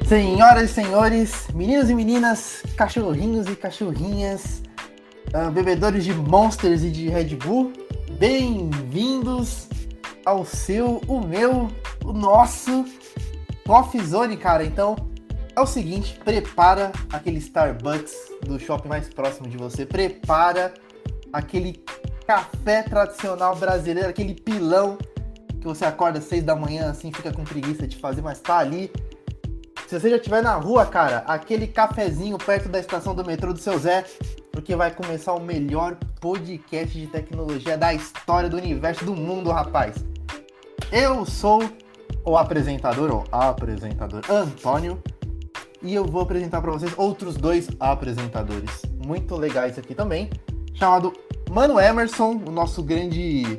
Senhoras e senhores, meninos e meninas, cachorrinhos e cachorrinhas, bebedores de Monsters e de Red Bull, bem-vindos ao seu, o meu, o nosso Coffee Zone, cara. Então, é o seguinte, prepara aquele Starbucks do shopping mais próximo de você, prepara aquele café tradicional brasileiro, aquele pilão que você acorda às 6 da manhã, assim, fica com preguiça de fazer, mas tá ali. Se você já estiver na rua, cara, aquele cafezinho perto da estação do metrô do seu Zé, porque vai começar o melhor podcast de tecnologia da história do universo, do mundo, rapaz. Eu sou o apresentador Antônio, e eu vou apresentar para vocês outros dois apresentadores muito legais aqui também, chamado Mano Emerson, o nosso grande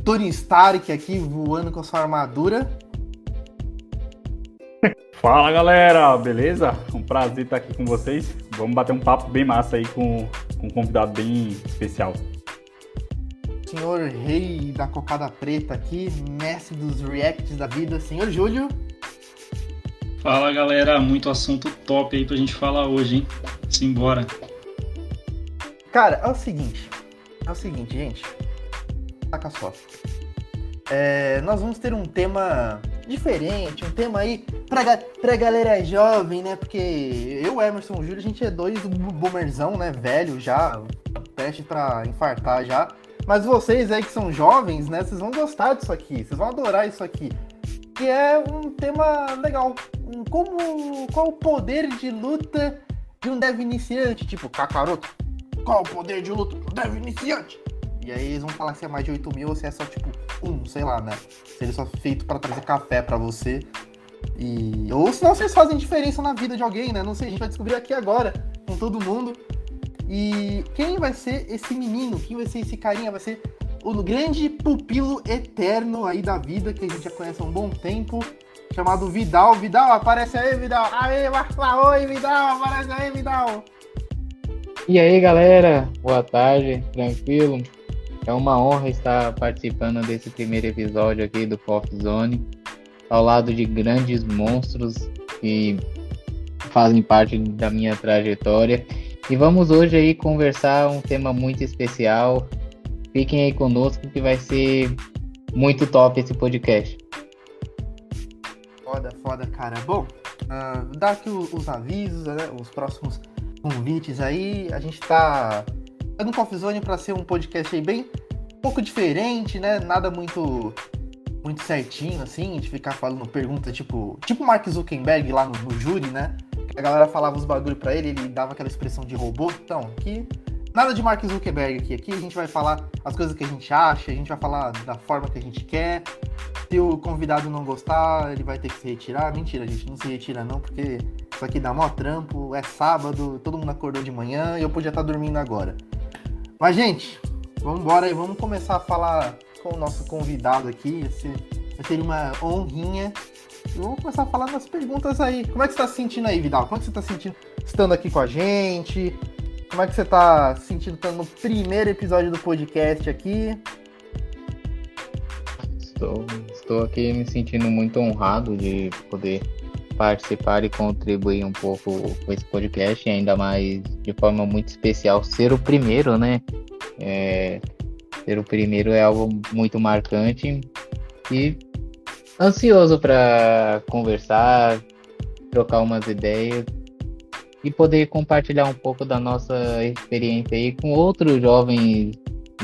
Tony Stark aqui voando com sua armadura. Fala galera, beleza? Um prazer estar aqui com vocês. Vamos bater um papo bem massa aí com um convidado bem especial. Senhor rei da cocada preta aqui, mestre dos reacts da vida, senhor Júlio. Fala galera, muito assunto top aí pra gente falar hoje, hein? Simbora. Cara, é o seguinte, gente. Saca só. Nós vamos ter um tema diferente, um tema aí pra galera jovem, né? Porque eu, Emerson e o Júlio, a gente é dois boomerzão, né? Velho já, teste pra infartar já. Mas vocês aí que são jovens, né? Vocês vão gostar disso aqui, vocês vão adorar isso aqui. Que é um tema legal. Qual o poder de luta de um dev iniciante? Tipo, Kakaroto, qual o poder de luta de um dev iniciante? E aí eles vão falar se é mais de 8 mil ou se é só tipo sei lá, né? Se ele é só feito pra trazer café pra você. Ou senão vocês fazem diferença na vida de alguém, né? Não sei, a gente vai descobrir aqui agora com todo mundo. E quem vai ser esse menino? Quem vai ser esse carinha? Vai ser o grande pupilo eterno aí da vida, que a gente já conhece há um bom tempo, chamado Vidal. Vidal, aparece aí, Vidal. Aê, oi, Vidal, aparece aí, Vidal. E aí, galera? Boa tarde, tranquilo? É uma honra estar participando desse primeiro episódio aqui do Coffee Zone, ao lado de grandes monstros que fazem parte da minha trajetória. E vamos hoje aí conversar um tema muito especial. Fiquem aí conosco que vai ser muito top esse podcast. Foda, cara. Bom, dá aqui os avisos, né? Os próximos convites aí. A gente tá no Coffee Zone pra ser um podcast aí bem um pouco diferente, né? Nada muito certinho, assim, de ficar falando pergunta tipo Mark Zuckerberg lá no júri, né? A galera falava os bagulho pra ele dava aquela expressão de robô. Então, aqui, nada de Mark Zuckerberg aqui. Aqui a gente vai falar as coisas que a gente acha, a gente vai falar da forma que a gente quer. Se o convidado não gostar, ele vai ter que se retirar. Mentira, gente, não se retira não, porque isso aqui dá mó trampo, é sábado, todo mundo acordou de manhã e eu podia estar dormindo agora. Mas, gente, vamos embora aí, vamos começar a falar com o nosso convidado aqui. Vai ser uma honrinha. E vamos começar a falar nas perguntas aí. Como é que você tá se sentindo aí, Vidal? Como é que você tá se sentindo estando aqui com a gente? Como é que você tá se sentindo estando no primeiro episódio do podcast aqui? Estou aqui me sentindo muito honrado de poder participar e contribuir um pouco com esse podcast, e ainda mais de forma muito especial ser o primeiro, né? Ser o primeiro é algo muito marcante e ansioso para conversar, trocar umas ideias e poder compartilhar um pouco da nossa experiência aí com outros jovens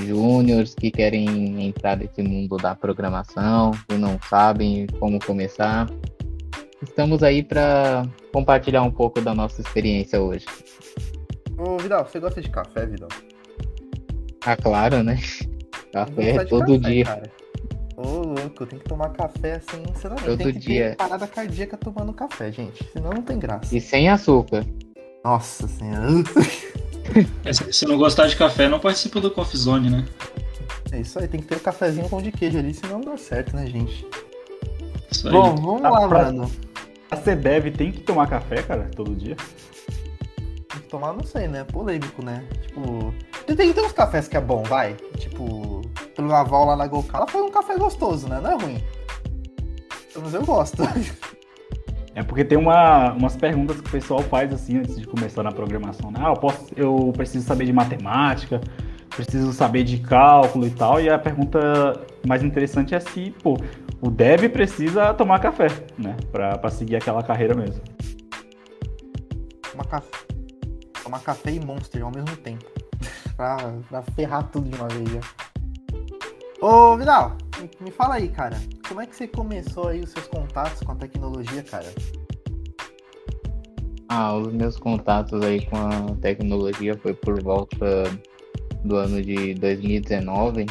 júniores que querem entrar nesse mundo da programação e não sabem como começar. Estamos aí para compartilhar um pouco da nossa experiência hoje. Ô, Vidal, você gosta de café, Vidal? Ah, claro, né? Café todo dia. Cara. Ô, louco, tem que tomar café assim, sei lá, todo tem que dia. ter parada cardíaca tomando café, gente. Senão não tem graça. E sem açúcar. Nossa senhora. Se não gostar de café, não participa do Coffee Zone, né? É isso aí, tem que ter um cafezinho com pão de queijo ali, senão não dá certo, né, gente? Isso aí. Bom, vamos lá, mano. Você deve, tem que tomar café, cara, todo dia? Tem que tomar, não sei, né? Polêmico, né? Tipo, tem uns cafés que é bom, vai. Tipo, pelo Naval lá na Golcala foi um café gostoso, né? Não é ruim. Mas eu gosto. É porque tem umas perguntas que o pessoal faz assim antes de começar na programação, né? Eu preciso saber de matemática, preciso saber de cálculo e tal. E a pergunta mais interessante é se, pô, o dev precisa tomar café, né? Pra seguir aquela carreira mesmo. Tomar café e Monster ao mesmo tempo. pra ferrar tudo de uma vez já. Ô, Vidal, me fala aí, cara. Como é que você começou aí os seus contatos com a tecnologia, cara? Os meus contatos aí com a tecnologia foi por volta do ano de 2019.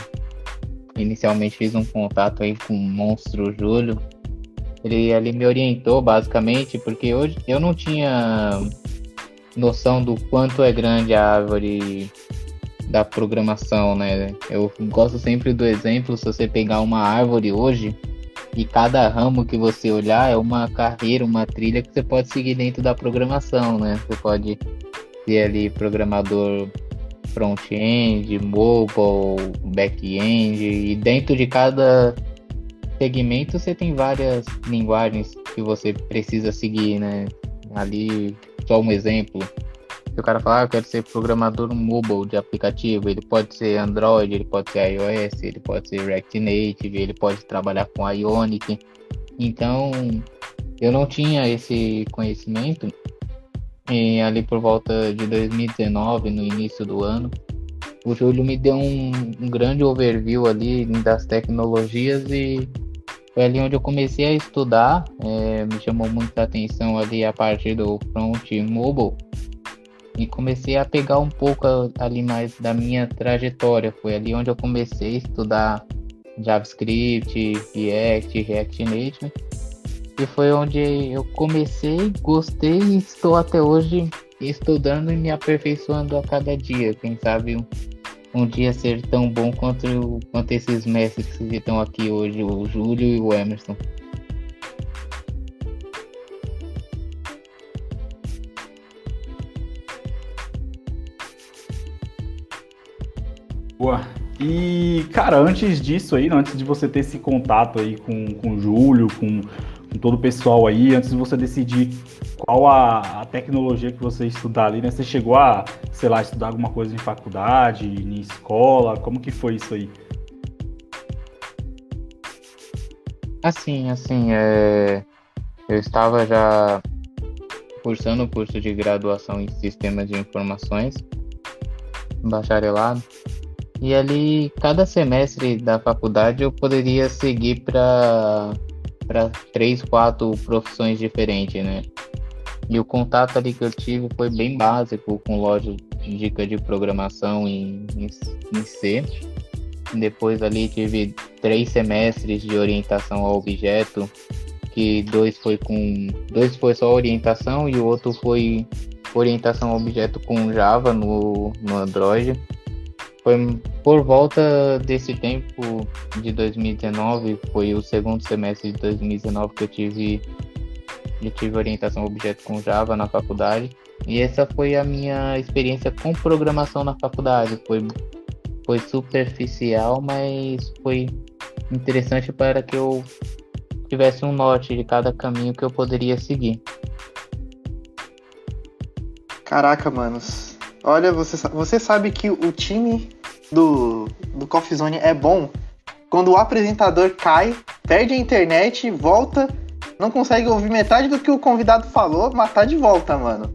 Inicialmente fiz um contato aí com o Monstro Júlio. Ele me orientou basicamente, porque hoje eu não tinha noção do quanto é grande a árvore da programação, né? Eu gosto sempre do exemplo, se você pegar uma árvore hoje, e cada ramo que você olhar é uma carreira, uma trilha que você pode seguir dentro da programação, né? Você pode ser ali programador front-end, mobile, back-end, e dentro de cada segmento você tem várias linguagens que você precisa seguir, né? Ali, só um exemplo. Se o cara falar, eu quero ser programador mobile de aplicativo, ele pode ser Android, ele pode ser iOS, ele pode ser React Native, ele pode trabalhar com Ionic. Então, eu não tinha esse conhecimento. E ali por volta de 2019, no início do ano, o Júlio me deu um grande overview ali das tecnologias e foi ali onde eu comecei a estudar. Me chamou muita atenção ali a parte do front mobile. E comecei a pegar um pouco ali mais da minha trajetória. Foi ali onde eu comecei a estudar JavaScript, React Native. E foi onde eu comecei, gostei e estou até hoje estudando e me aperfeiçoando a cada dia. Quem sabe um dia ser tão bom quanto esses mestres que estão aqui hoje, o Júlio e o Emerson. Boa. E, cara, antes disso aí, antes de você ter esse contato aí com o Júlio, com todo o pessoal aí, antes de você decidir qual a tecnologia que você ia estudar ali, né? Você chegou a, sei lá, estudar alguma coisa em faculdade, em escola? Como que foi isso aí? Assim, eu estava já cursando o curso de graduação em Sistemas de Informações, bacharelado. E ali, cada semestre da faculdade, eu poderia seguir para 3, 4 profissões diferentes, né? E o contato ali que eu tive foi bem básico, com lógica de programação em C. Depois ali tive 3 semestres de orientação a objeto, que 2 foi só orientação e o outro foi orientação a objeto com Java no Android. Foi por volta desse tempo de 2019, foi o segundo semestre de 2019 que eu tive orientação a objeto com Java na faculdade. E essa foi a minha experiência com programação na faculdade. Foi superficial, mas foi interessante para que eu tivesse um norte de cada caminho que eu poderia seguir. Caraca, manos. Olha, você sabe que o time do Coffee Zone é bom quando o apresentador cai, perde a internet, volta, não consegue ouvir metade do que o convidado falou, mas tá de volta, mano.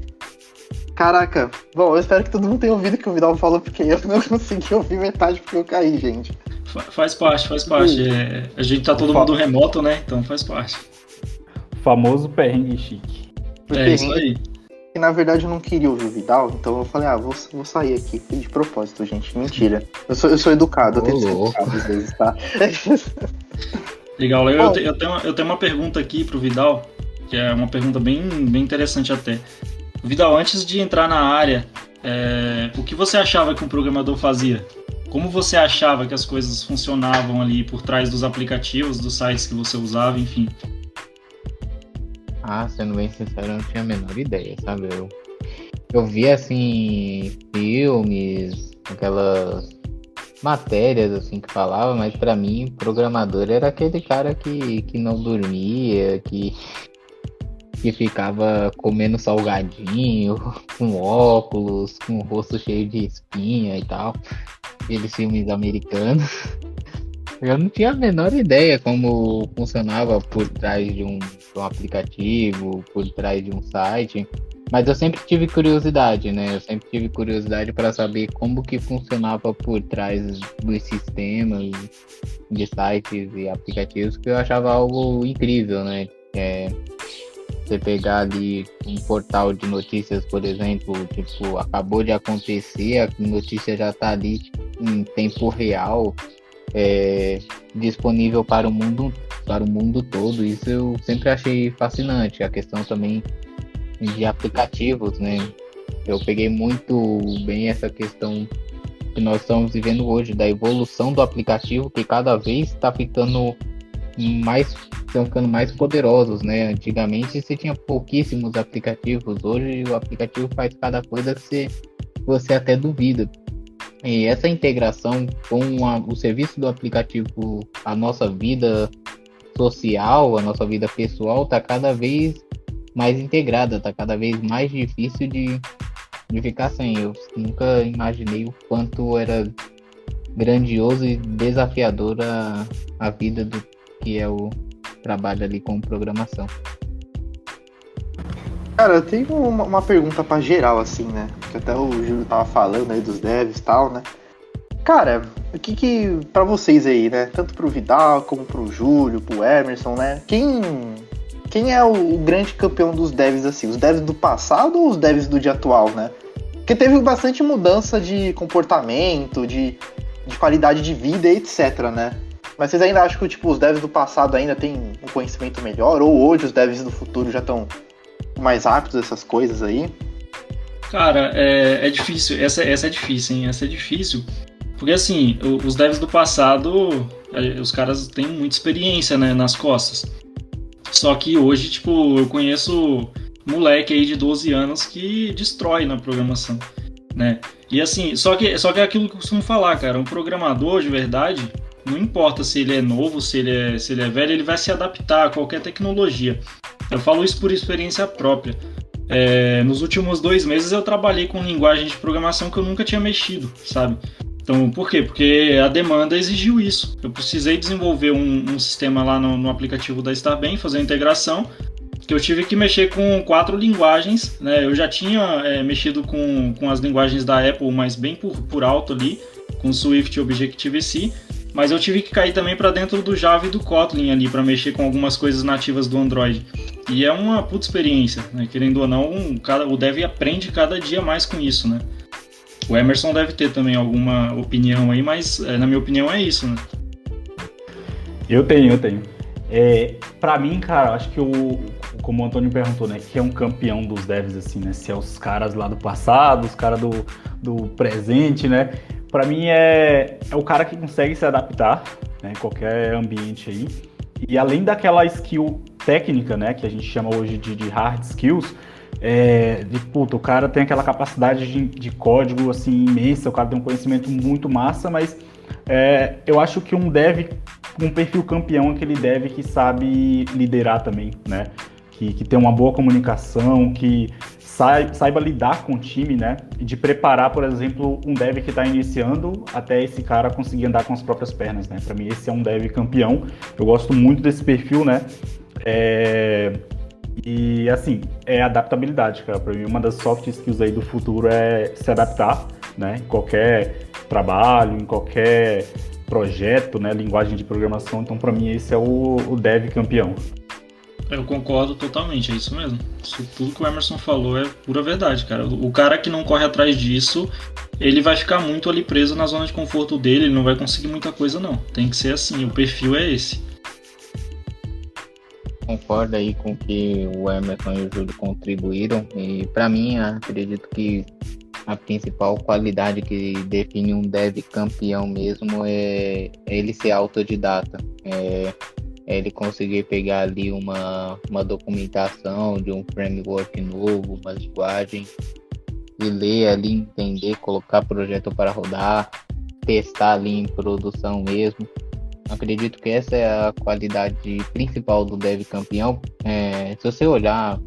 Caraca. Bom, eu espero que todo mundo tenha ouvido o que o Vidal falou, porque eu não consegui ouvir metade porque eu caí, gente. Faz parte. A gente tá todo mundo remoto, né? Então faz parte. O famoso perrengue chique. Isso aí. E na verdade eu não queria ouvir o Vidal, então eu falei, vou sair aqui. Foi de propósito, gente. Mentira. Eu sou educado, eu tento ser educado às vezes, tá? Legal, eu tenho uma pergunta aqui pro Vidal, que é uma pergunta bem interessante até. Vidal, antes de entrar na área, o que você achava que um programador fazia? Como você achava que as coisas funcionavam ali por trás dos aplicativos, dos sites que você usava, enfim? Sendo bem sincero, eu não tinha a menor ideia, sabe? Eu via, assim, filmes, aquelas matérias, assim, que falava, mas pra mim, programador era aquele cara que não dormia, que que ficava comendo salgadinho, com óculos, com o rosto cheio de espinha e tal, aqueles filmes americanos. Eu não tinha a menor ideia como funcionava por trás de um aplicativo, por trás de um site, mas eu sempre tive curiosidade, né? Eu sempre tive curiosidade para saber como que funcionava por trás dos sistemas de sites e aplicativos, que eu achava algo incrível, né? Você pegar ali um portal de notícias, por exemplo, tipo, acabou de acontecer, a notícia já está ali em tempo real, disponível para o mundo todo. Isso eu sempre achei fascinante. A questão também de aplicativos, né? Eu peguei muito bem essa questão que nós estamos vivendo hoje, da evolução do aplicativo, que cada vez estão ficando mais poderosos, né? Antigamente você tinha pouquíssimos aplicativos, hoje o aplicativo faz cada coisa que você até duvida. E essa integração com o serviço do aplicativo, a nossa vida social, a nossa vida pessoal, está cada vez mais integrada, está cada vez mais difícil de ficar sem. Eu nunca imaginei o quanto era grandioso e desafiador a vida do que é o trabalho ali com programação. Cara, eu tenho uma pergunta pra geral, assim, né? Que até o Júlio tava falando aí dos devs e tal, né? Cara, o que pra vocês aí, né? Tanto pro Vidal, como pro Júlio, pro Emerson, né? Quem é o grande campeão dos devs, assim? Os devs do passado ou os devs do dia atual, né? Porque teve bastante mudança de comportamento, de qualidade de vida e etc, né? Mas vocês ainda acham que tipo, os devs do passado ainda têm um conhecimento melhor? Ou hoje os devs do futuro já estão mais aptos a essas coisas aí? Cara, é difícil. Essa é difícil, hein? Essa é difícil. Porque assim, os devs do passado, os caras têm muita experiência, né, nas costas. Só que hoje, tipo, eu conheço moleque aí de 12 anos que destrói na programação, né? E assim, só que é aquilo que eu costumo falar, cara. Um programador de verdade, não importa se ele é novo, se ele é velho, ele vai se adaptar a qualquer tecnologia. Eu falo isso por experiência própria. Nos últimos 2 meses eu trabalhei com linguagem de programação que eu nunca tinha mexido, sabe? Então, por quê? Porque a demanda exigiu isso. Eu precisei desenvolver um sistema lá no aplicativo da Starbem, fazer a integração, que eu tive que mexer com 4 linguagens, né? Eu já tinha mexido com as linguagens da Apple, mas bem por alto ali, com Swift e Objective-C, mas eu tive que cair também para dentro do Java e do Kotlin ali, para mexer com algumas coisas nativas do Android. E é uma puta experiência, né? Querendo ou não, o dev aprende cada dia mais com isso, né? O Emerson deve ter também alguma opinião aí, mas na minha opinião é isso, né? Eu tenho. Pra mim, cara, acho que como o Antônio perguntou, né, que é um campeão dos devs, assim, né, se é os caras lá do passado, os caras do presente, né, pra mim é o cara que consegue se adaptar, né, em qualquer ambiente aí, e além daquela skill técnica, né, que a gente chama hoje de hard skills, o cara tem aquela capacidade de código, assim, imensa, o cara tem um conhecimento muito massa, mas eu acho que um dev com um perfil campeão é aquele dev que sabe liderar também, né? Que tem uma boa comunicação, que saiba lidar com o time, né? E de preparar, por exemplo, um dev que está iniciando até esse cara conseguir andar com as próprias pernas, né? Para mim, esse é um dev campeão. Eu gosto muito desse perfil, né? E, assim, adaptabilidade, cara. Para mim, uma das soft skills aí do futuro é se adaptar, né? Em qualquer trabalho, em qualquer projeto, né? Linguagem de programação. Então, para mim, esse é o dev campeão. Eu concordo totalmente, é isso mesmo. Tudo que o Emerson falou é pura verdade, cara. O cara que não corre atrás disso, ele vai ficar muito ali preso na zona de conforto dele, ele não vai conseguir muita coisa, não. Tem que ser assim, o perfil é esse. Concordo aí com o que o Emerson e o Júlio contribuíram, e para mim, acredito que a principal qualidade que define um dev campeão mesmo é ele ser autodidata. Ele conseguir pegar ali uma documentação de um framework novo, uma linguagem, e ler ali, entender, colocar projeto para rodar, testar ali em produção mesmo. Acredito que essa é a qualidade principal do dev campeão. Se você olhar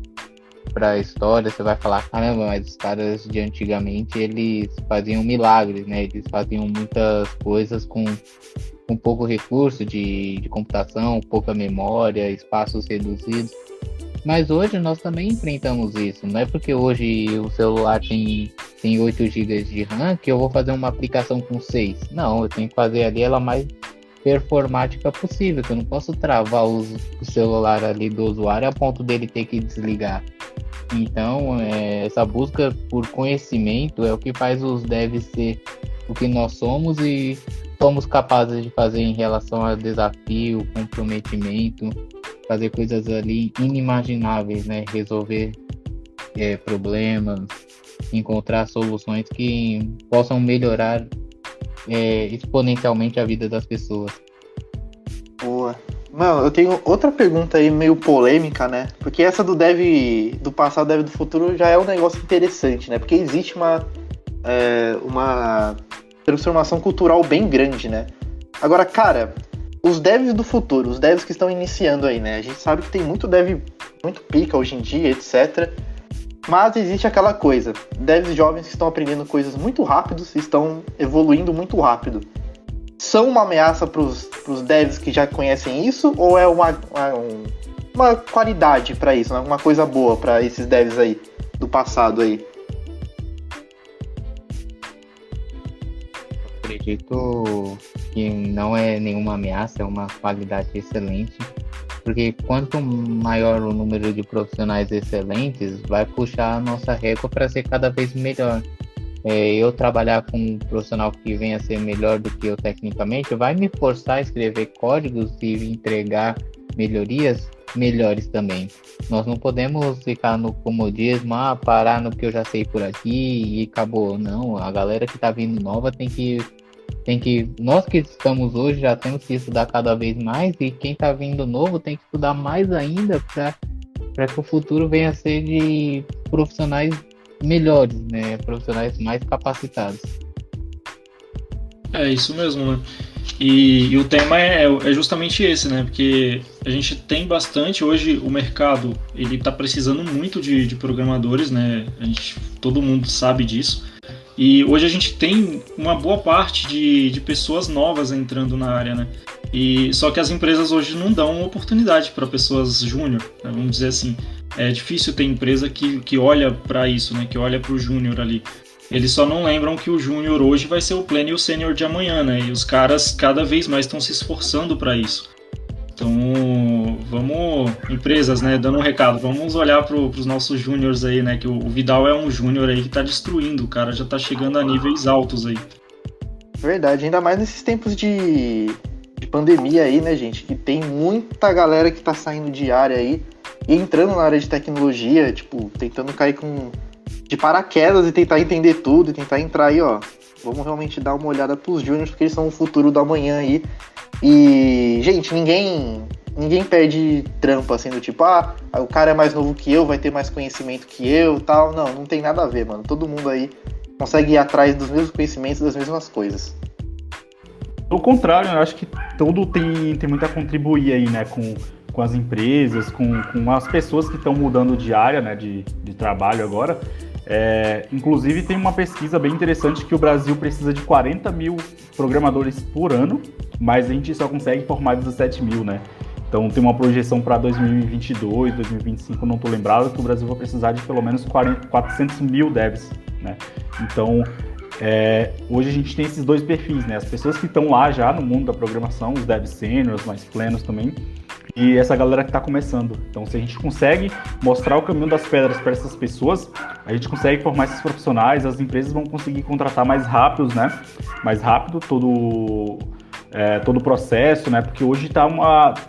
para a história, você vai falar, caramba, mas os caras de antigamente, eles faziam milagres, né? Eles faziam muitas coisas com pouco recurso de computação, pouca memória, espaços reduzidos. Mas hoje nós também enfrentamos isso. Não é porque hoje o celular tem 8 GB de RAM que eu vou fazer uma aplicação com 6. Não, eu tenho que fazer ali ela mais performática possível, que eu não posso travar o celular ali do usuário a ponto dele ter que desligar. Então, essa busca por conhecimento é o que faz os devs ser o que nós somos e somos capazes de fazer em relação a desafio, comprometimento, fazer coisas ali inimagináveis, né? Resolver problemas, encontrar soluções que possam melhorar exponencialmente a vida das pessoas. Boa. Mano, eu tenho outra pergunta aí meio polêmica, né? Porque essa do dev do passado, dev do futuro já é um negócio interessante, né? Porque existe uma transformação cultural bem grande, né? Agora, cara, os devs do futuro, os devs que estão iniciando aí, né? A gente sabe que tem muito dev, muito pica hoje em dia, etc. Mas existe aquela coisa, devs jovens que estão aprendendo coisas muito rápidos, estão evoluindo muito rápido. São uma ameaça para os devs que já conhecem isso, ou é uma qualidade para isso, né? Uma coisa boa para esses devs aí, do passado aí? Acredito que não é nenhuma ameaça, é uma qualidade excelente, porque quanto maior o número de profissionais excelentes, vai puxar a nossa régua para ser cada vez melhor. Eu trabalhar com um profissional que venha a ser melhor do que eu tecnicamente, vai me forçar a escrever códigos e entregar melhorias melhores também. Nós não podemos ficar no comodismo, parar no que eu já sei por aqui e acabou. Não, a galera que está vindo nova tem que nós que estamos hoje já temos que estudar cada vez mais, e quem está vindo novo tem que estudar mais ainda para que o futuro venha a ser de profissionais melhores, né? Profissionais mais capacitados. É isso mesmo, né? E o tema é justamente esse, né? Porque a gente tem bastante, hoje o mercado ele está precisando muito de programadores, né? Todo mundo sabe disso. E hoje a gente tem uma boa parte de pessoas novas entrando na área, né? Só que as empresas hoje não dão oportunidade para pessoas júnior, né? Vamos dizer assim. É difícil ter empresa que olha para isso, né? Que olha para o júnior ali. Eles só não lembram que o júnior hoje vai ser o pleno e o sênior de amanhã, né? E os caras cada vez mais estão se esforçando para isso. Então, vamos, empresas, né, dando um recado, vamos olhar para os nossos júniors aí, né? Que o Vidal é um júnior aí que tá destruindo, o cara já tá chegando a níveis altos aí. Verdade, ainda mais nesses tempos de pandemia aí, né, gente? Que tem muita galera que tá saindo de área aí e entrando na área de tecnologia, tipo, tentando cair de paraquedas e tentar entender tudo, e tentar entrar aí, ó. Vamos realmente dar uma olhada pros júniors, porque eles são o futuro da manhã aí. E, gente, ninguém perde trampo, assim, do tipo, o cara é mais novo que eu, vai ter mais conhecimento que eu, tal. Não tem nada a ver, mano. Todo mundo aí consegue ir atrás dos mesmos conhecimentos, das mesmas coisas. Pelo contrário, eu acho que tudo tem muito a contribuir aí, né, com as empresas, com as pessoas que estão mudando de área, né, de trabalho agora. Inclusive tem uma pesquisa bem interessante que o Brasil precisa de 40 mil programadores por ano, mas a gente só consegue formar 17 mil, né? Então tem uma projeção para 2022, 2025, não estou lembrado, que o Brasil vai precisar de pelo menos 400 mil devs, né? Então hoje a gente tem esses dois perfis, né? As pessoas que estão lá já no mundo da programação, os devs sêniors, mais plenos também, e essa galera que está começando. Então, se a gente consegue mostrar o caminho das pedras para essas pessoas, a gente consegue formar esses profissionais, as empresas vão conseguir contratar mais rápido, né? Mais rápido todo o processo, né? Porque hoje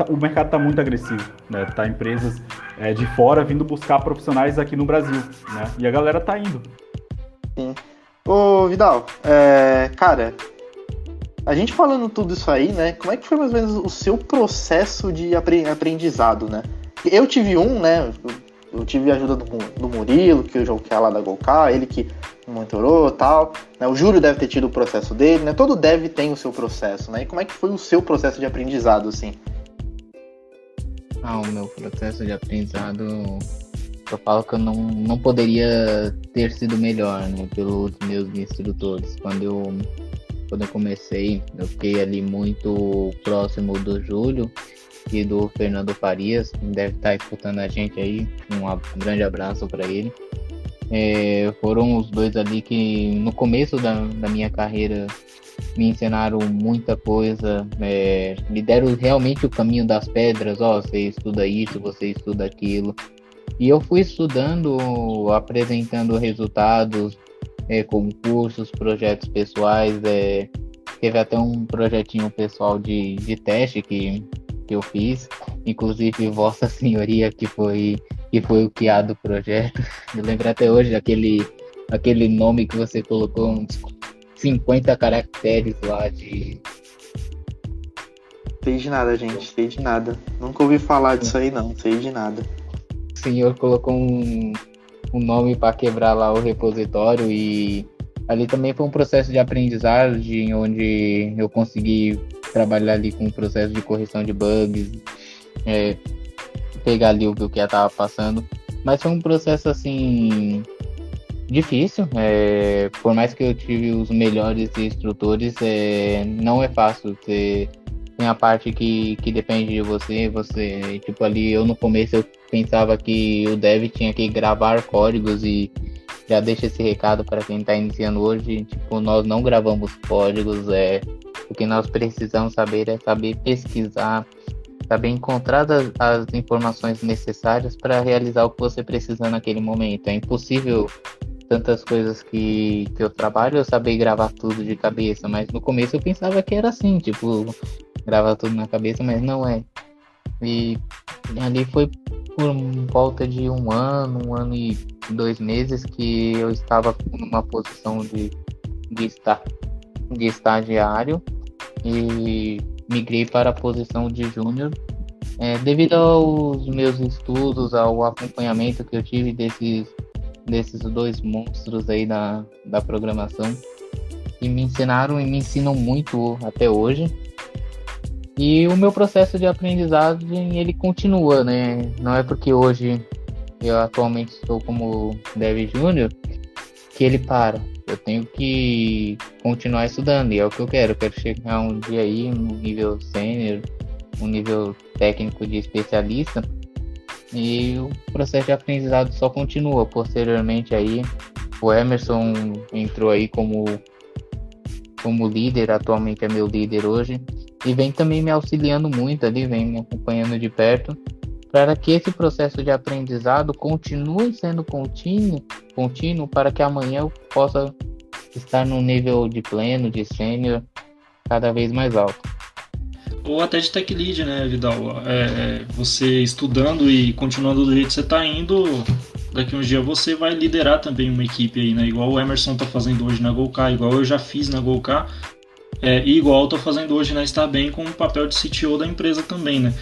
o mercado está muito agressivo, né? Tá empresas de fora vindo buscar profissionais aqui no Brasil, né? E a galera tá indo. Sim. Ô, Vidal, cara, a gente falando tudo isso aí, né? Como é que foi mais ou menos o seu processo de aprendizado, né? Eu tive né? Eu tive a ajuda do Murilo, que é lá da Golcar, ele que monitorou e tal, né? O Júlio deve ter tido o processo dele, né? Todo dev tem o seu processo, né? E como é que foi o seu processo de aprendizado, assim? O meu processo de aprendizado eu falo que eu não poderia ter sido melhor, né, pelos meus instrutores. Quando eu comecei, eu fiquei ali muito próximo do Júlio e do Fernando Farias, que deve estar escutando a gente aí, um grande abraço para ele. Foram os dois ali que no começo da minha carreira me ensinaram muita coisa, me deram realmente o caminho das pedras. Você estuda isso, você estuda aquilo, e eu fui estudando, apresentando resultados, concursos, projetos pessoais, teve até um projetinho pessoal de teste que eu fiz, inclusive Vossa Senhoria que foi o QA do projeto. Eu lembro até hoje aquele nome que você colocou, uns 50 caracteres lá de... Sei de nada, gente, sei de nada. Nunca ouvi falar disso aí, não, sei de nada. O senhor colocou um nome para quebrar lá o repositório, e ali também foi um processo de aprendizagem, onde eu consegui trabalhar ali com o processo de correção de bugs, pegar ali o que eu estava passando. Mas foi um processo, assim, difícil. Por mais que eu tive os melhores instrutores, não é fácil. Tem a parte que depende de você, tipo, ali eu no começo eu pensava que o dev tinha que gravar códigos, e já deixa esse recado para quem está iniciando hoje, tipo, nós não gravamos códigos, o que nós precisamos saber é saber pesquisar, saber encontrar as informações necessárias para realizar o que você precisa naquele momento. É impossível tantas coisas que eu trabalho, eu saber gravar tudo de cabeça, mas no começo eu pensava que era assim, tipo, gravar tudo na cabeça, mas não é. E ali foi por volta de um ano e 2 meses que eu estava numa posição de estagiário, e migrei para a posição de júnior, devido aos meus estudos, ao acompanhamento que eu tive desses dois monstros aí da programação, que me ensinaram e me ensinam muito até hoje. E o meu processo de aprendizagem, ele continua, né? Não é porque hoje eu atualmente estou como Dev Júnior que ele para. Eu tenho que continuar estudando, e é o que eu quero. Eu quero chegar um dia aí no nível sênior, um nível técnico de especialista, e o processo de aprendizado só continua. Posteriormente aí, o Emerson entrou aí como líder, atualmente é meu líder hoje, e vem também me auxiliando muito ali, vem me acompanhando de perto, para que esse processo de aprendizado continue sendo contínuo, para que amanhã eu possa estar num nível de pleno, de sênior, cada vez mais alto. Ou até de tech lead, né, Vidal? Você estudando e continuando do jeito que você está indo, daqui uns dias você vai liderar também uma equipe aí, né? Igual o Emerson está fazendo hoje na GoK, igual eu já fiz na GoK, e igual eu estou fazendo hoje na Starbem com o papel de CTO da empresa também, né?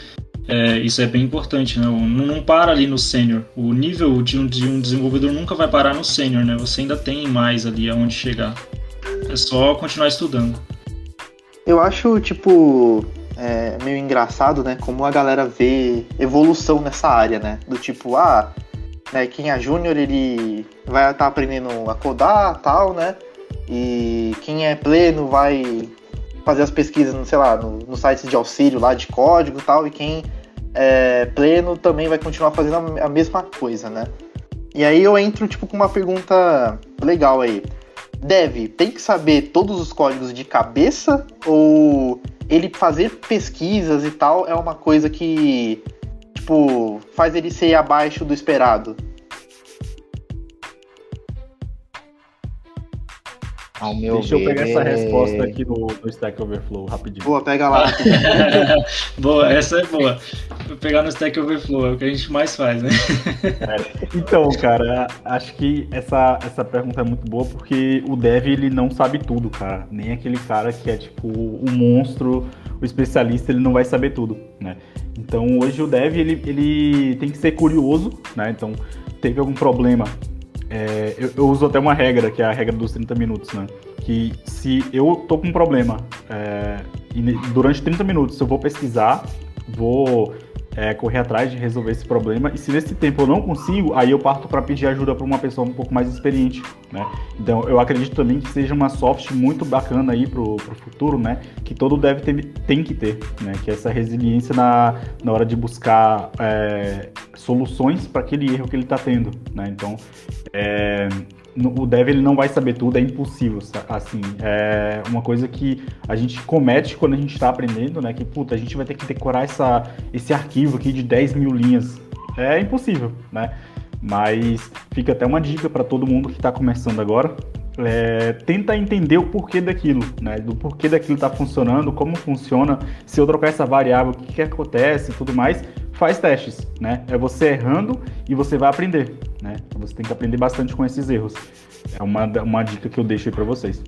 Isso é bem importante, né? Não para ali no sênior. O nível de um desenvolvedor nunca vai parar no sênior, né? Você ainda tem mais ali aonde chegar. É só continuar estudando. Eu acho, tipo, meio engraçado, né? Como a galera vê evolução nessa área, né? Do tipo, né, quem é júnior, ele vai estar aprendendo a codar, tal, né? E quem é pleno vai fazer as pesquisas, sei lá, no sites de auxílio lá de código e tal, e quem é pleno também vai continuar fazendo a mesma coisa, né? E aí eu entro, tipo, com uma pergunta legal aí. Dev tem que saber todos os códigos de cabeça, ou ele fazer pesquisas e tal é uma coisa que, tipo, faz ele ser abaixo do esperado? Ao meu Deixa eu pegar ver, essa resposta aqui no Stack Overflow, rapidinho. Boa, pega lá. Boa, essa é boa. Vou pegar no Stack Overflow, é o que a gente mais faz, né? Então, cara, acho que essa pergunta é muito boa, porque o dev, ele não sabe tudo, cara. Nem aquele cara que é, tipo, o monstro, o especialista, ele não vai saber tudo, né? Então, hoje o dev, ele tem que ser curioso, né? Então, teve algum problema... eu uso até uma regra, que é a regra dos 30 minutos, né? Que se eu tô com um problema e durante 30 minutos eu vou pesquisar, vou correr atrás de resolver esse problema, e se nesse tempo eu não consigo, aí eu parto para pedir ajuda para uma pessoa um pouco mais experiente, né? Então eu acredito também que seja uma soft muito bacana aí pro futuro, né? Que todo dev tem que ter, né? Que é essa resiliência na hora de buscar soluções para aquele erro que ele está tendo, né? Então o dev ele não vai saber tudo, é impossível, assim, é uma coisa que a gente comete quando a gente está aprendendo, né, que, puta, a gente vai ter que decorar esse arquivo aqui de 10 mil linhas, é impossível, né, mas fica até uma dica para todo mundo que está começando agora, tenta entender o porquê daquilo, né, do porquê daquilo está funcionando, como funciona, se eu trocar essa variável, o que acontece e tudo mais, faz testes, né, é você errando e você vai aprender, né, você tem que aprender bastante com esses erros, é uma dica que eu deixo aí para vocês.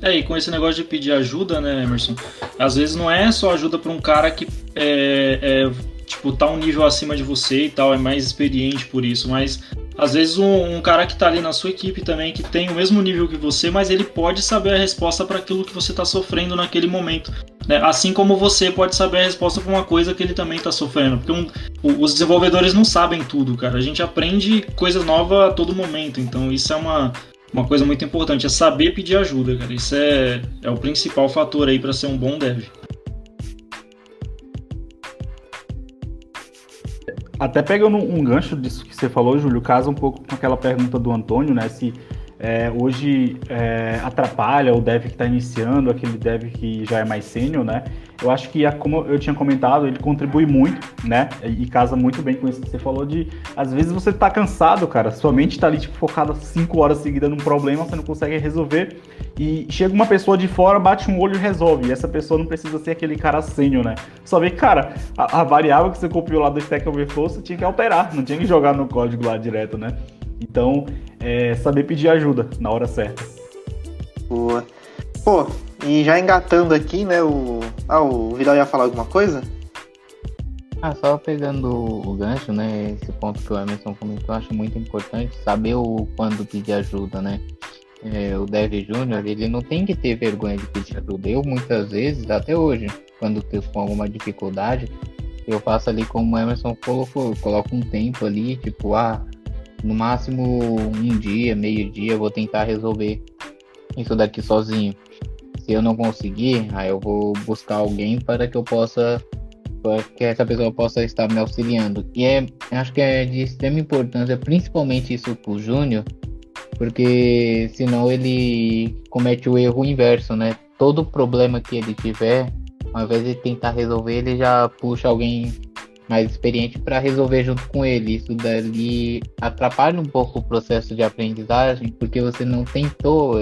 E com esse negócio de pedir ajuda, né, Emerson, às vezes não é só ajuda para um cara que tipo, tá um nível acima de você e tal, é mais experiente por isso, mas às vezes um cara que tá ali na sua equipe também, que tem o mesmo nível que você, mas ele pode saber a resposta para aquilo que você tá sofrendo naquele momento, né? Assim como você pode saber a resposta para uma coisa que ele também tá sofrendo, porque os desenvolvedores não sabem tudo, cara, a gente aprende coisa nova a todo momento, então isso é uma coisa muito importante, é saber pedir ajuda, cara, isso é o principal fator aí para ser um bom dev. Até pegando um gancho disso que você falou, Júlio, casa um pouco com aquela pergunta do Antônio, né? Se hoje atrapalha o dev que está iniciando, aquele dev que já é mais sênior, né? Eu acho que, como eu tinha comentado, ele contribui muito, né? E casa muito bem com isso que você falou de, às vezes você tá cansado, cara, sua mente tá ali, tipo, focada 5 horas seguidas num problema, você não consegue resolver, e chega uma pessoa de fora, bate um olho e resolve, e essa pessoa não precisa ser aquele cara sênior, né? Só vê que, cara, a variável que você copiou lá do Stack Overflow, você tinha que alterar, não tinha que jogar no código lá direto, né? Então, saber pedir ajuda na hora certa. Boa. Pô, e já engatando aqui, né, o Vidal ia falar alguma coisa? Só pegando o gancho, né, esse ponto que o Emerson comentou, eu acho muito importante saber quando pedir ajuda, né. O Dev Júnior, ele não tem que ter vergonha de pedir ajuda. Eu, muitas vezes, até hoje, quando estou com alguma dificuldade, eu faço ali como o Emerson colocou, eu coloco um tempo ali, tipo, no máximo um dia, meio-dia, eu vou tentar resolver isso daqui sozinho. Se eu não conseguir, aí eu vou buscar alguém para que essa pessoa possa estar me auxiliando. E acho que é de extrema importância, principalmente isso para o Júnior, porque senão ele comete o erro inverso, né? Todo problema que ele tiver, ao invés de tentar resolver, ele já puxa alguém mais experiente para resolver junto com ele. Isso dali atrapalha um pouco o processo de aprendizagem, porque você não tentou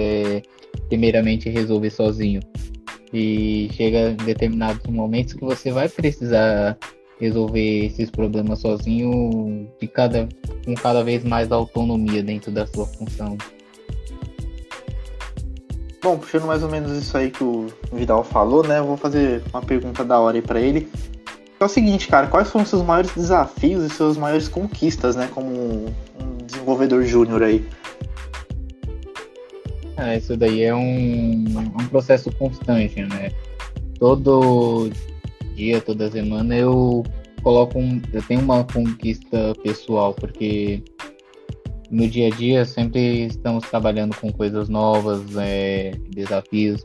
primeiramente resolver sozinho. E chega em determinados momentos que você vai precisar resolver esses problemas sozinho, com cada vez mais autonomia dentro da sua função. Bom, puxando mais ou menos isso aí que o Vidal falou, né, eu vou fazer uma pergunta da hora aí pra ele. É o seguinte, cara, quais foram os seus maiores desafios e suas maiores conquistas, né, como um desenvolvedor júnior aí? Isso daí é um processo constante, né? Todo dia, toda semana eu tenho uma conquista pessoal, porque no dia a dia sempre estamos trabalhando com coisas novas, desafios.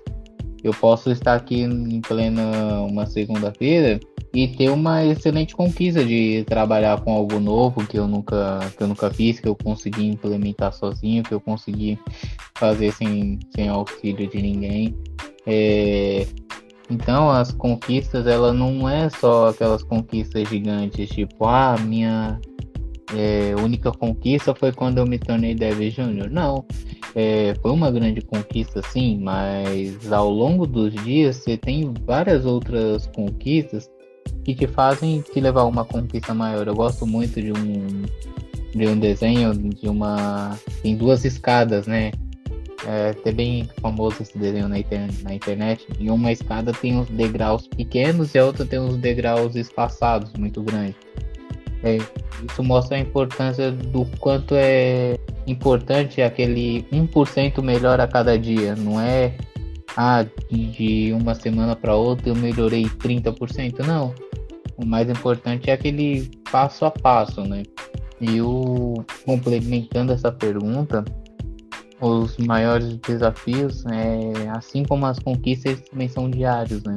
Eu posso estar aqui em plena uma segunda-feira e ter uma excelente conquista de trabalhar com algo novo que eu nunca fiz, que eu consegui implementar sozinho, que eu consegui fazer sem auxílio de ninguém. Então as conquistas, ela não é só aquelas conquistas gigantes, tipo, minha única conquista foi quando eu me tornei Dev Júnior. Não, foi uma grande conquista sim, mas ao longo dos dias você tem várias outras conquistas que te fazem te levar a uma conquista maior. Eu gosto muito de um desenho tem 2 escadas, né? É até bem famoso esse desenho na internet. E uma escada tem uns degraus pequenos e a outra tem uns degraus espaçados muito grandes. Isso mostra a importância do quanto é importante aquele 1% melhor a cada dia. Não é de uma semana para outra eu melhorei 30%, não. o mais importante é aquele passo a passo, né? E complementando essa pergunta, os maiores desafios, assim como as conquistas, também são diários, né?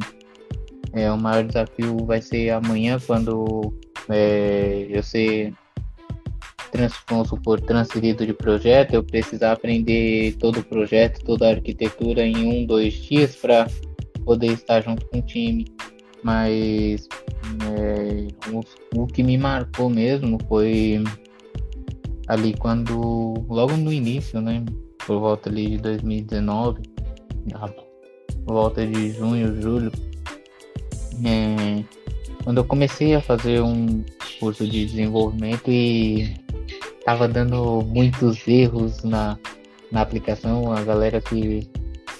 O maior desafio vai ser amanhã, quando eu ser, vamos supor, transferido de projeto, eu precisar aprender todo o projeto, toda a arquitetura em 2 dias para poder estar junto com o time. Mas o que me marcou mesmo foi ali logo no início, né, por volta ali de 2019, por volta de junho, julho, quando eu comecei a fazer um curso de desenvolvimento e tava dando muitos erros na aplicação. A galera que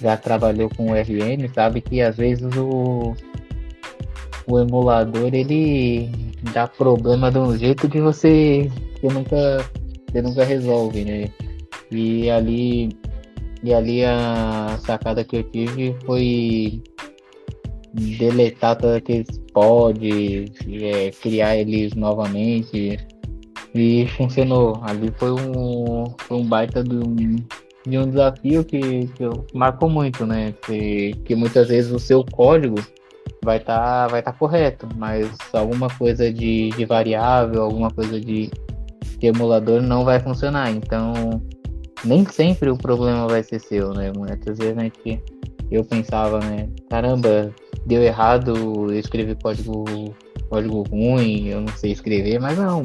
já trabalhou com o RN sabe que às vezes o emulador ele dá problema de um jeito que você nunca resolve, né? E ali a sacada que eu tive foi deletar todos aqueles pods, criar eles novamente, e funcionou. Ali foi um baita de um desafio que marcou muito, né? Que muitas vezes o seu código vai tá correto, mas alguma coisa de variável, alguma coisa de emulador não vai funcionar. Então, nem sempre o problema vai ser seu, né? Muitas vezes eu pensava, né? Caramba, deu errado, eu escrevi código ruim, eu não sei escrever, mas não.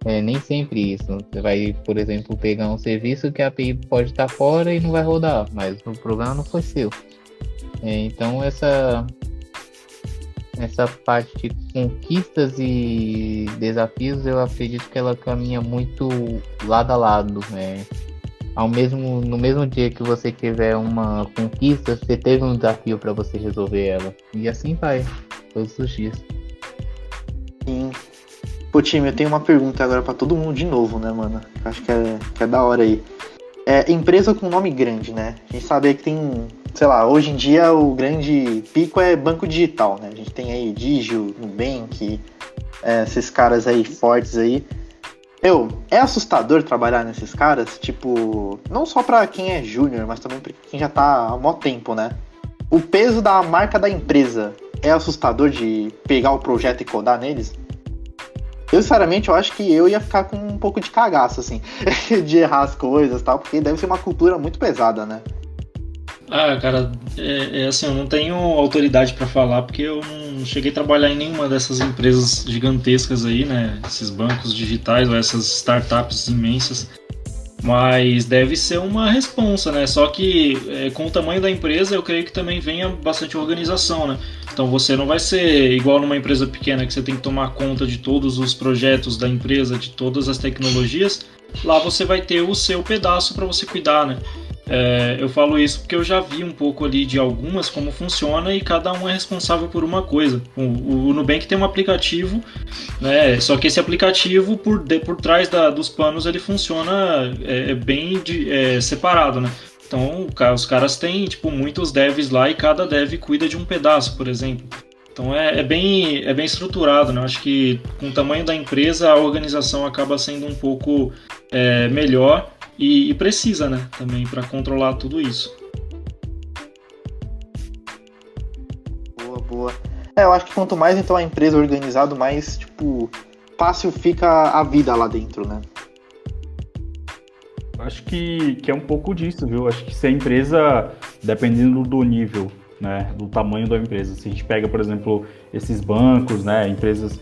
Nem sempre isso. Você vai, por exemplo, pegar um serviço que a API pode estar fora e não vai rodar, mas o problema não foi seu. Então essa parte de conquistas e desafios, eu acredito que ela caminha muito lado a lado, né? No mesmo dia que você tiver uma conquista, você teve um desafio para você resolver ela. E assim vai, todos os dias. Sim. Pô, time, eu tenho uma pergunta agora pra todo mundo de novo, né, mano? Acho que é da hora aí. Empresa com nome grande, né? A gente sabe que tem, sei lá, hoje em dia o grande pico é banco digital, né? A gente tem aí Digio, Nubank, esses caras aí fortes aí. É assustador trabalhar nesses caras, tipo, não só pra quem é júnior, mas também pra quem já tá há mó tempo, né? O peso da marca da empresa é assustador de pegar o projeto e codar neles? Eu, sinceramente, eu acho que eu ia ficar com um pouco de cagaço, assim, de errar as coisas e tal, porque deve ser uma cultura muito pesada, né? Ah, cara, assim, eu não tenho autoridade pra falar, porque eu não cheguei a trabalhar em nenhuma dessas empresas gigantescas aí, né? Esses bancos digitais ou essas startups imensas. Mas deve ser uma responsa, né? Só que com o tamanho da empresa, eu creio que também venha bastante organização, né? Então você não vai ser igual numa empresa pequena, que você tem que tomar conta de todos os projetos da empresa, de todas as tecnologias. Lá você vai ter o seu pedaço para você cuidar, né? Eu falo isso porque eu já vi um pouco ali de algumas como funciona, e cada um é responsável por uma coisa. O Nubank tem um aplicativo, né? Só que esse aplicativo por trás dos panos ele funciona bem separado, né? Então os caras têm tipo muitos devs lá, e cada dev cuida de um pedaço, por exemplo. Então é bem estruturado, né? Eu acho que com o tamanho da empresa a organização acaba sendo um pouco melhor. E precisa, né, também, para controlar tudo isso. Boa. Eu acho que quanto mais então a empresa é organizada, mais, tipo, fácil fica a vida lá dentro, né? Acho que é um pouco disso, viu? Acho que se a empresa, dependendo do nível, né, do tamanho da empresa, se a gente pega, por exemplo, esses bancos, né, empresas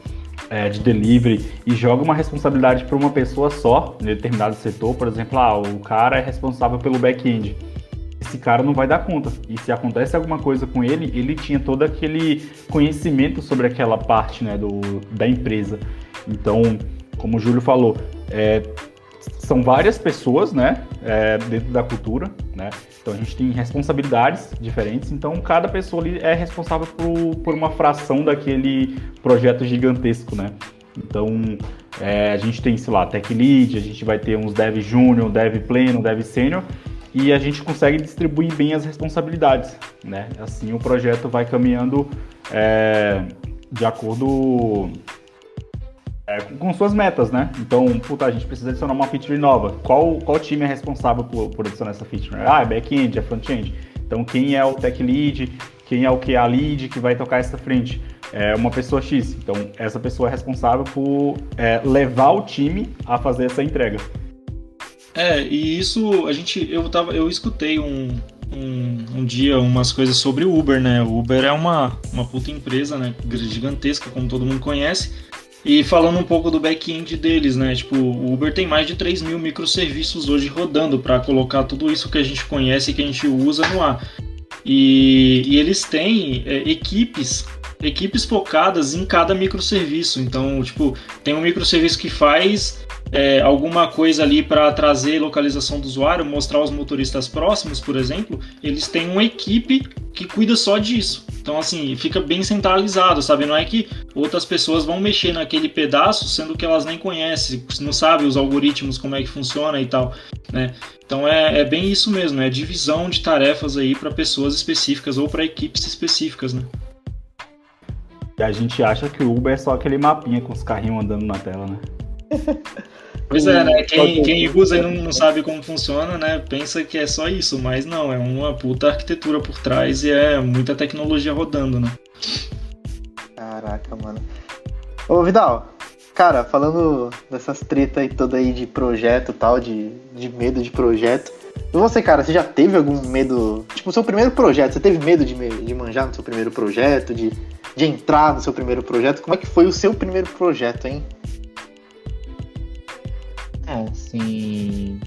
de delivery, e joga uma responsabilidade para uma pessoa só, em determinado setor, por exemplo, o cara é responsável pelo back-end. Esse cara não vai dar conta. E se acontece alguma coisa com ele, ele tinha todo aquele conhecimento sobre aquela parte, né, da empresa. Então, como o Júlio falou, são várias pessoas, né, dentro da cultura, né? Então a gente tem responsabilidades diferentes, então cada pessoa ali é responsável por uma fração daquele projeto gigantesco, né? Então a gente tem, sei lá, tech lead, a gente vai ter uns dev júnior, dev pleno, dev sênior, e a gente consegue distribuir bem as responsabilidades, né? Assim o projeto vai caminhando de acordo com suas metas, né? Então, a gente precisa adicionar uma feature nova. Qual time é responsável por adicionar essa feature? É back-end, é front-end. Então, quem é o tech lead, quem é o QA lead que vai tocar essa frente? É uma pessoa X. Então, essa pessoa é responsável por levar o time a fazer essa entrega. E isso eu escutei um dia umas coisas sobre o Uber, né? O Uber é uma puta empresa, né? Gigantesca, como todo mundo conhece. E falando um pouco do back-end deles, né? Tipo, o Uber tem mais de 3 mil microserviços hoje rodando para colocar tudo isso que a gente conhece e que a gente usa no ar. E eles têm equipes focadas em cada microserviço. Então, tipo, tem um microserviço que faz alguma coisa ali para trazer localização do usuário, mostrar os motoristas próximos, por exemplo. Eles têm uma equipe que cuida só disso. Então, assim, fica bem centralizado, sabe? Não é que outras pessoas vão mexer naquele pedaço, sendo que elas nem conhecem, não sabem os algoritmos, como é que funciona e tal, né? Então, é bem isso mesmo, é divisão de tarefas aí para pessoas específicas ou para equipes específicas, né? E a gente acha que o Uber é só aquele mapinha com os carrinhos andando na tela, né? Pois é, né? Quem usa e não sabe como funciona, né? Pensa que é só isso, mas não, é uma puta arquitetura por trás e é muita tecnologia rodando, né? Caraca, mano. Ô, Vidal, cara, falando dessas tretas aí toda aí de projeto e tal, de medo de projeto. E você, cara, você já teve algum medo? Tipo, o seu primeiro projeto, você teve medo de manjar no seu primeiro projeto, de entrar no seu primeiro projeto? Como é que foi o seu primeiro projeto, hein? Assim,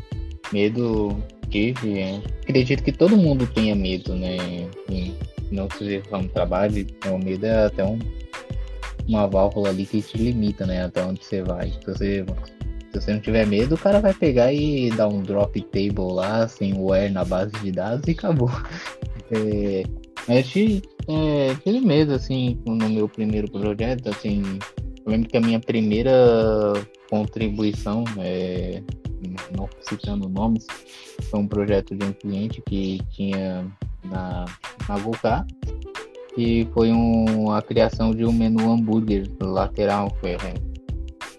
medo tive. Acredito que todo mundo tenha medo, né? Não se for um trabalho, o medo é até uma válvula ali que te limita, né? Até onde você vai. Se você não tiver medo, o cara vai pegar e dar um drop table lá, sem where na base de dados e acabou. Mas tive medo, assim, no meu primeiro projeto, assim. Eu lembro que a minha primeira contribuição, não citando nomes, foi um projeto de um cliente que tinha na Gokar, e foi a criação de um menu hambúrguer lateral.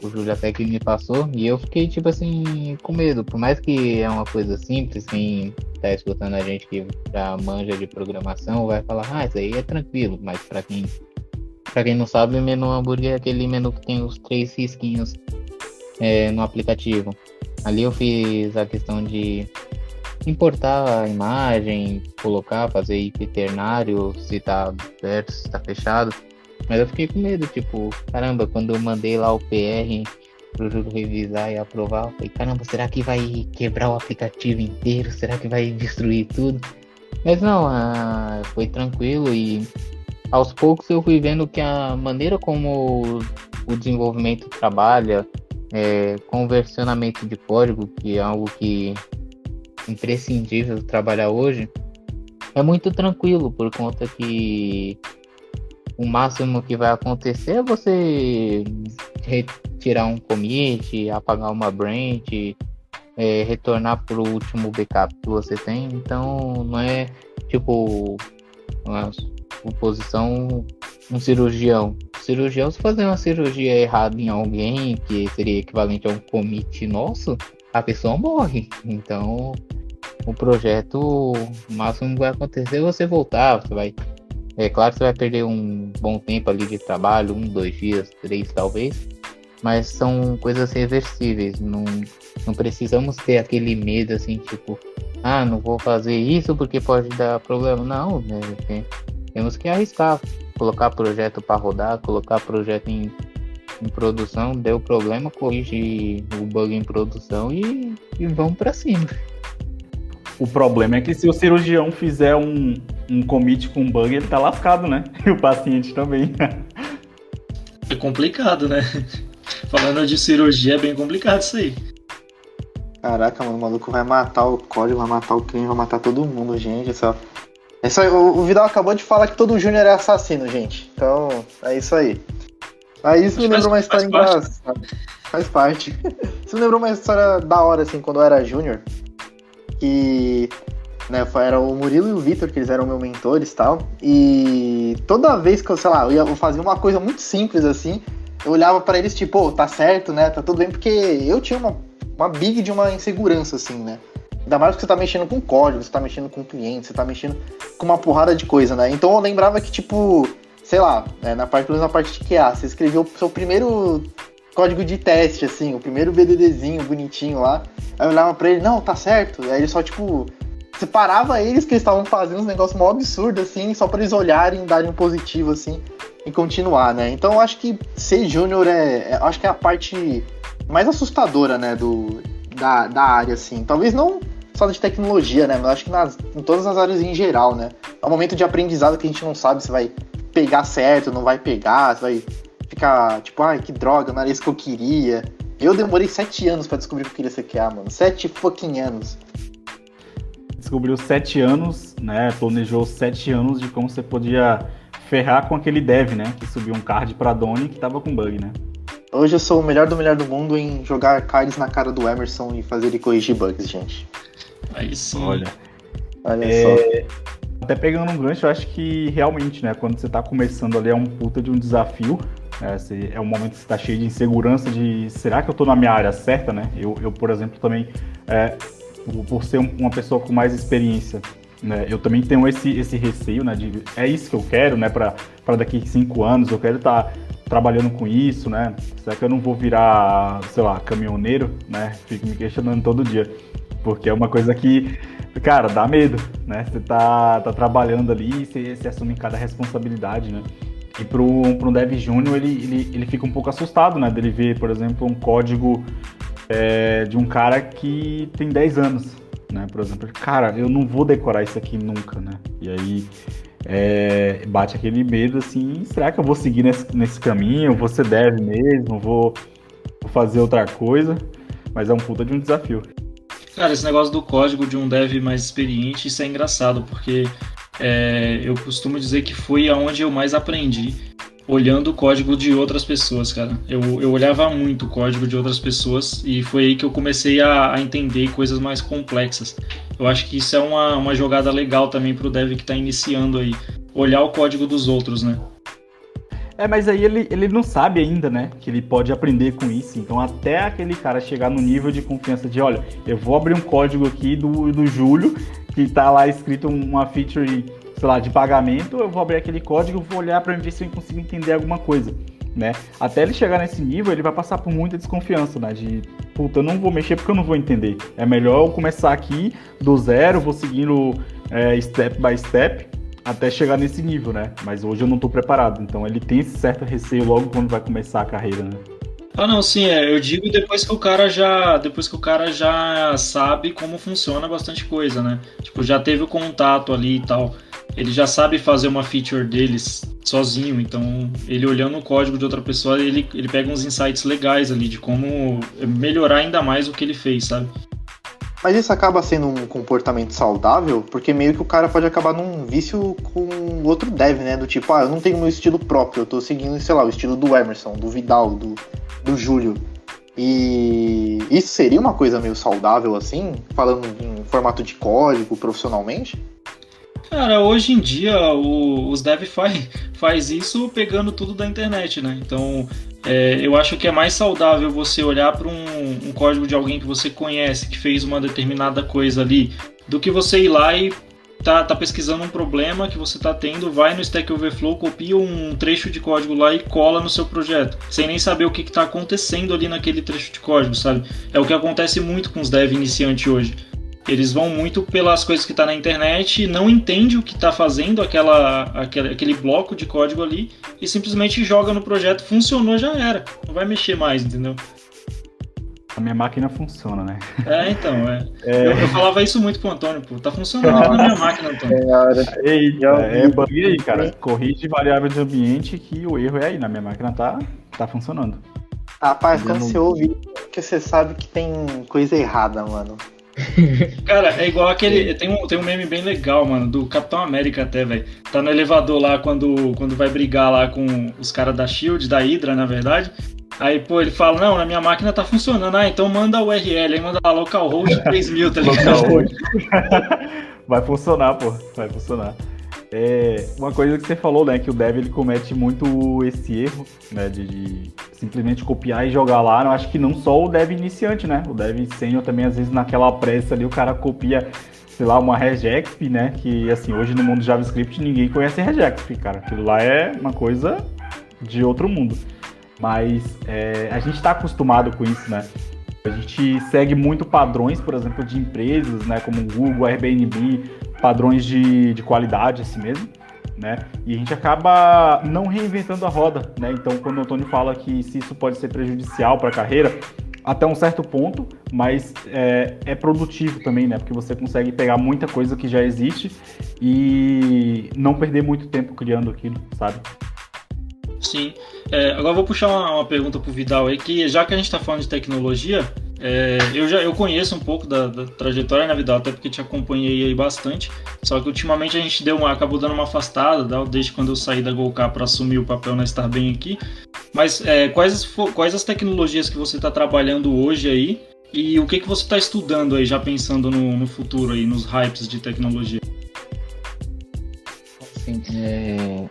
O Júlio até que me passou, e eu fiquei tipo assim, com medo, por mais que é uma coisa simples, quem tá escutando a gente que já manja de programação vai falar, isso aí é tranquilo, mas pra quem não sabe, o menu hambúrguer é aquele menu que tem os 3 risquinhos no aplicativo. Ali eu fiz a questão de importar a imagem, colocar, fazer IP ternário, se tá aberto, se tá fechado. Mas eu fiquei com medo, tipo, caramba, quando eu mandei lá o PR pro Júlio revisar e aprovar, eu falei, caramba, será que vai quebrar o aplicativo inteiro? Será que vai destruir tudo? Mas não, foi tranquilo e aos poucos eu fui vendo que a maneira como o desenvolvimento trabalha, com versionamento de código, que é algo que é imprescindível trabalhar hoje, é muito tranquilo, por conta que o máximo que vai acontecer é você retirar um commit, apagar uma branch, retornar para o último backup que você tem. Então não é tipo uma suposição, um cirurgião. Se fazer uma cirurgia errada em alguém, que seria equivalente a um commit nosso, a pessoa morre. Então o projeto, o máximo que vai acontecer é você voltar, você vai... claro que você vai perder um bom tempo ali de trabalho, 1, 2 dias, 3 talvez, mas são coisas reversíveis, não precisamos ter aquele medo assim, tipo, não vou fazer isso porque pode dar problema. Não, né? Temos que arriscar, colocar projeto para rodar, colocar projeto em produção, deu problema, corrige o bug em produção e vamos para cima. O problema é que se o cirurgião fizer um commit com bug, ele tá lascado, né? E o paciente também. É complicado, né? Falando de cirurgia, é bem complicado isso aí. Caraca, mano, o maluco vai matar o código, vai matar o cliente, vai matar todo mundo, gente. O Vidal acabou de falar que todo Júnior é assassino, gente. Então, é isso aí. Aí isso me lembrou uma história engraçada. Faz parte. Isso me lembrou uma história da hora, assim, quando eu era Júnior. Que né? Era o Murilo e o Vitor, que eles eram meus mentores e tal. E toda vez que eu, sei lá, eu fazia uma coisa muito simples assim, eu olhava pra eles tipo, pô, tá certo, né? Tá tudo bem, porque eu tinha uma big de uma insegurança, assim, né? Ainda mais porque você tá mexendo com código, você tá mexendo com cliente, você tá mexendo com uma porrada de coisa, né? Então eu lembrava que, tipo, sei lá, né, pelo menos na parte de QA, você escreveu o seu primeiro código de teste, assim, o primeiro BDDzinho bonitinho lá. Aí eu olhava pra ele, não, tá certo. Aí ele só, tipo, separava eles que eles estavam fazendo uns negócios mó absurdos, assim, só pra eles olharem, darem um positivo, assim, e continuar, né? Então eu acho que ser júnior acho que é a parte mais assustadora, né, da área, assim. Talvez não só de tecnologia, né, mas eu acho que em todas as áreas em geral, né. É um momento de aprendizado que a gente não sabe se vai pegar certo, não vai pegar, se vai ficar, tipo, ai, que droga, não era isso que eu queria. Eu demorei 7 anos pra descobrir que eu queria ser QA, mano. 7 fucking anos. Descobriu 7 anos, né? Planejou 7 anos de como você podia ferrar com aquele dev, né? Que subiu um card pra Doni que tava com bug, né? Hoje eu sou o melhor do mundo em jogar cards na cara do Emerson e fazer ele corrigir bugs, gente. Aí sim. Olha só. Até pegando um gancho, eu acho que realmente, né? Quando você tá começando ali é um puta de um desafio. É um momento que você tá cheio de insegurança de será que eu tô na minha área certa, né? Eu por exemplo, também, por ser uma pessoa com mais experiência, né? Eu também tenho esse receio, né? De é isso que eu quero, né? Pra daqui 5 anos, eu quero estar trabalhando com isso, né? Será que eu não vou virar, sei lá, caminhoneiro, né? Fico me questionando todo dia. Porque é uma coisa que, cara, dá medo, né? Você tá trabalhando ali e você assume cada responsabilidade, né? E para um dev júnior, ele fica um pouco assustado, né? Dele ver, por exemplo, um código de um cara que tem 10 anos, né? Por exemplo, cara, eu não vou decorar isso aqui nunca, né? E aí bate aquele medo, assim, será que eu vou seguir nesse caminho? Vou ser dev mesmo? Vou fazer outra coisa? Mas é um puta de um desafio. Cara, esse negócio do código de um dev mais experiente, isso é engraçado, porque eu costumo dizer que foi aonde eu mais aprendi, olhando o código de outras pessoas, cara. Eu olhava muito o código de outras pessoas e foi aí que eu comecei a entender coisas mais complexas. Eu acho que isso é uma jogada legal também pro dev que tá iniciando aí, olhar o código dos outros, né? Mas aí ele não sabe ainda, né, que ele pode aprender com isso. Então até aquele cara chegar no nível de confiança de, olha, eu vou abrir um código aqui do Júlio, que tá lá escrito uma feature, sei lá, de pagamento, eu vou abrir aquele código, vou olhar para ver se eu consigo entender alguma coisa, né. Até ele chegar nesse nível, ele vai passar por muita desconfiança, né, de, puta, eu não vou mexer porque eu não vou entender. É melhor eu começar aqui do zero, vou seguindo step by step, até chegar nesse nível, né? Mas hoje eu não tô preparado, então ele tem esse certo receio logo quando vai começar a carreira, né? Ah, não, sim, eu digo depois que o cara já sabe como funciona bastante coisa, né? Tipo, já teve o contato ali e tal, ele já sabe fazer uma feature deles sozinho, então ele olhando o código de outra pessoa, ele pega uns insights legais ali de como melhorar ainda mais o que ele fez, sabe? Mas isso acaba sendo um comportamento saudável, porque meio que o cara pode acabar num vício com outro dev, né? Do tipo, eu não tenho meu estilo próprio, eu tô seguindo, sei lá, o estilo do Emerson, do Vidal, do Júlio. E isso seria uma coisa meio saudável, assim, falando em formato de código, profissionalmente? Cara, hoje em dia os devs faz isso pegando tudo da internet, né? Então, eu acho que é mais saudável você olhar para um código de alguém que você conhece, que fez uma determinada coisa ali, do que você ir lá e tá pesquisando um problema que você tá tendo, vai no Stack Overflow, copia um trecho de código lá e cola no seu projeto, sem nem saber o que tá acontecendo ali naquele trecho de código, sabe? É o que acontece muito com os devs iniciantes hoje. Eles vão muito pelas coisas que tá na internet, não entende o que tá fazendo aquele bloco de código ali e simplesmente joga no projeto, funcionou, já era. Não vai mexer mais, entendeu? A minha máquina funciona, né? Então. Eu falava isso muito pro Antônio, pô. Tá funcionando na minha máquina, Antônio. Bug aí, cara. Corrige variável de ambiente que o erro é aí. Na minha máquina tá funcionando. Rapaz, quando você ouve, que você sabe que tem coisa errada, mano. Cara, é igual aquele. Tem um meme bem legal, mano, do Capitão América até, velho. Tá no elevador lá quando vai brigar lá com os caras da Shield, da Hydra, na verdade. Aí, pô, ele fala, não, na minha máquina tá funcionando. Então manda a URL, aí manda lá localhost 3000, tá ligado? Vai funcionar, pô. Vai funcionar. Uma coisa que você falou, né? Que o dev ele comete muito esse erro, né? De simplesmente copiar e jogar lá. Eu acho que não só o dev iniciante, né? O dev sênior também, às vezes, naquela pressa ali, o cara copia, sei lá, uma regexp, né? Que, assim, hoje no mundo JavaScript ninguém conhece regexp, cara. Aquilo lá é uma coisa de outro mundo. Mas a gente tá acostumado com isso, né? A gente segue muito padrões, por exemplo, de empresas, né? Como o Google, Airbnb, padrões de qualidade, assim mesmo, né? E a gente acaba não reinventando a roda, né? Então, quando o Antônio fala que se isso pode ser prejudicial para a carreira, até um certo ponto, mas é produtivo também, né? Porque você consegue pegar muita coisa que já existe e não perder muito tempo criando aquilo, sabe? Sim. Agora eu vou puxar uma pergunta pro Vidal aí, que já que a gente está falando de tecnologia, eu conheço um pouco da trajetória, né, Vidal, até porque te acompanhei aí bastante, só que ultimamente a gente acabou dando uma afastada, desde quando eu saí da Golcar para assumir o papel na Starbem aqui, mas quais as tecnologias que você está trabalhando hoje aí, e o que você está estudando aí, já pensando no futuro aí, nos hypes de tecnologia? Sim,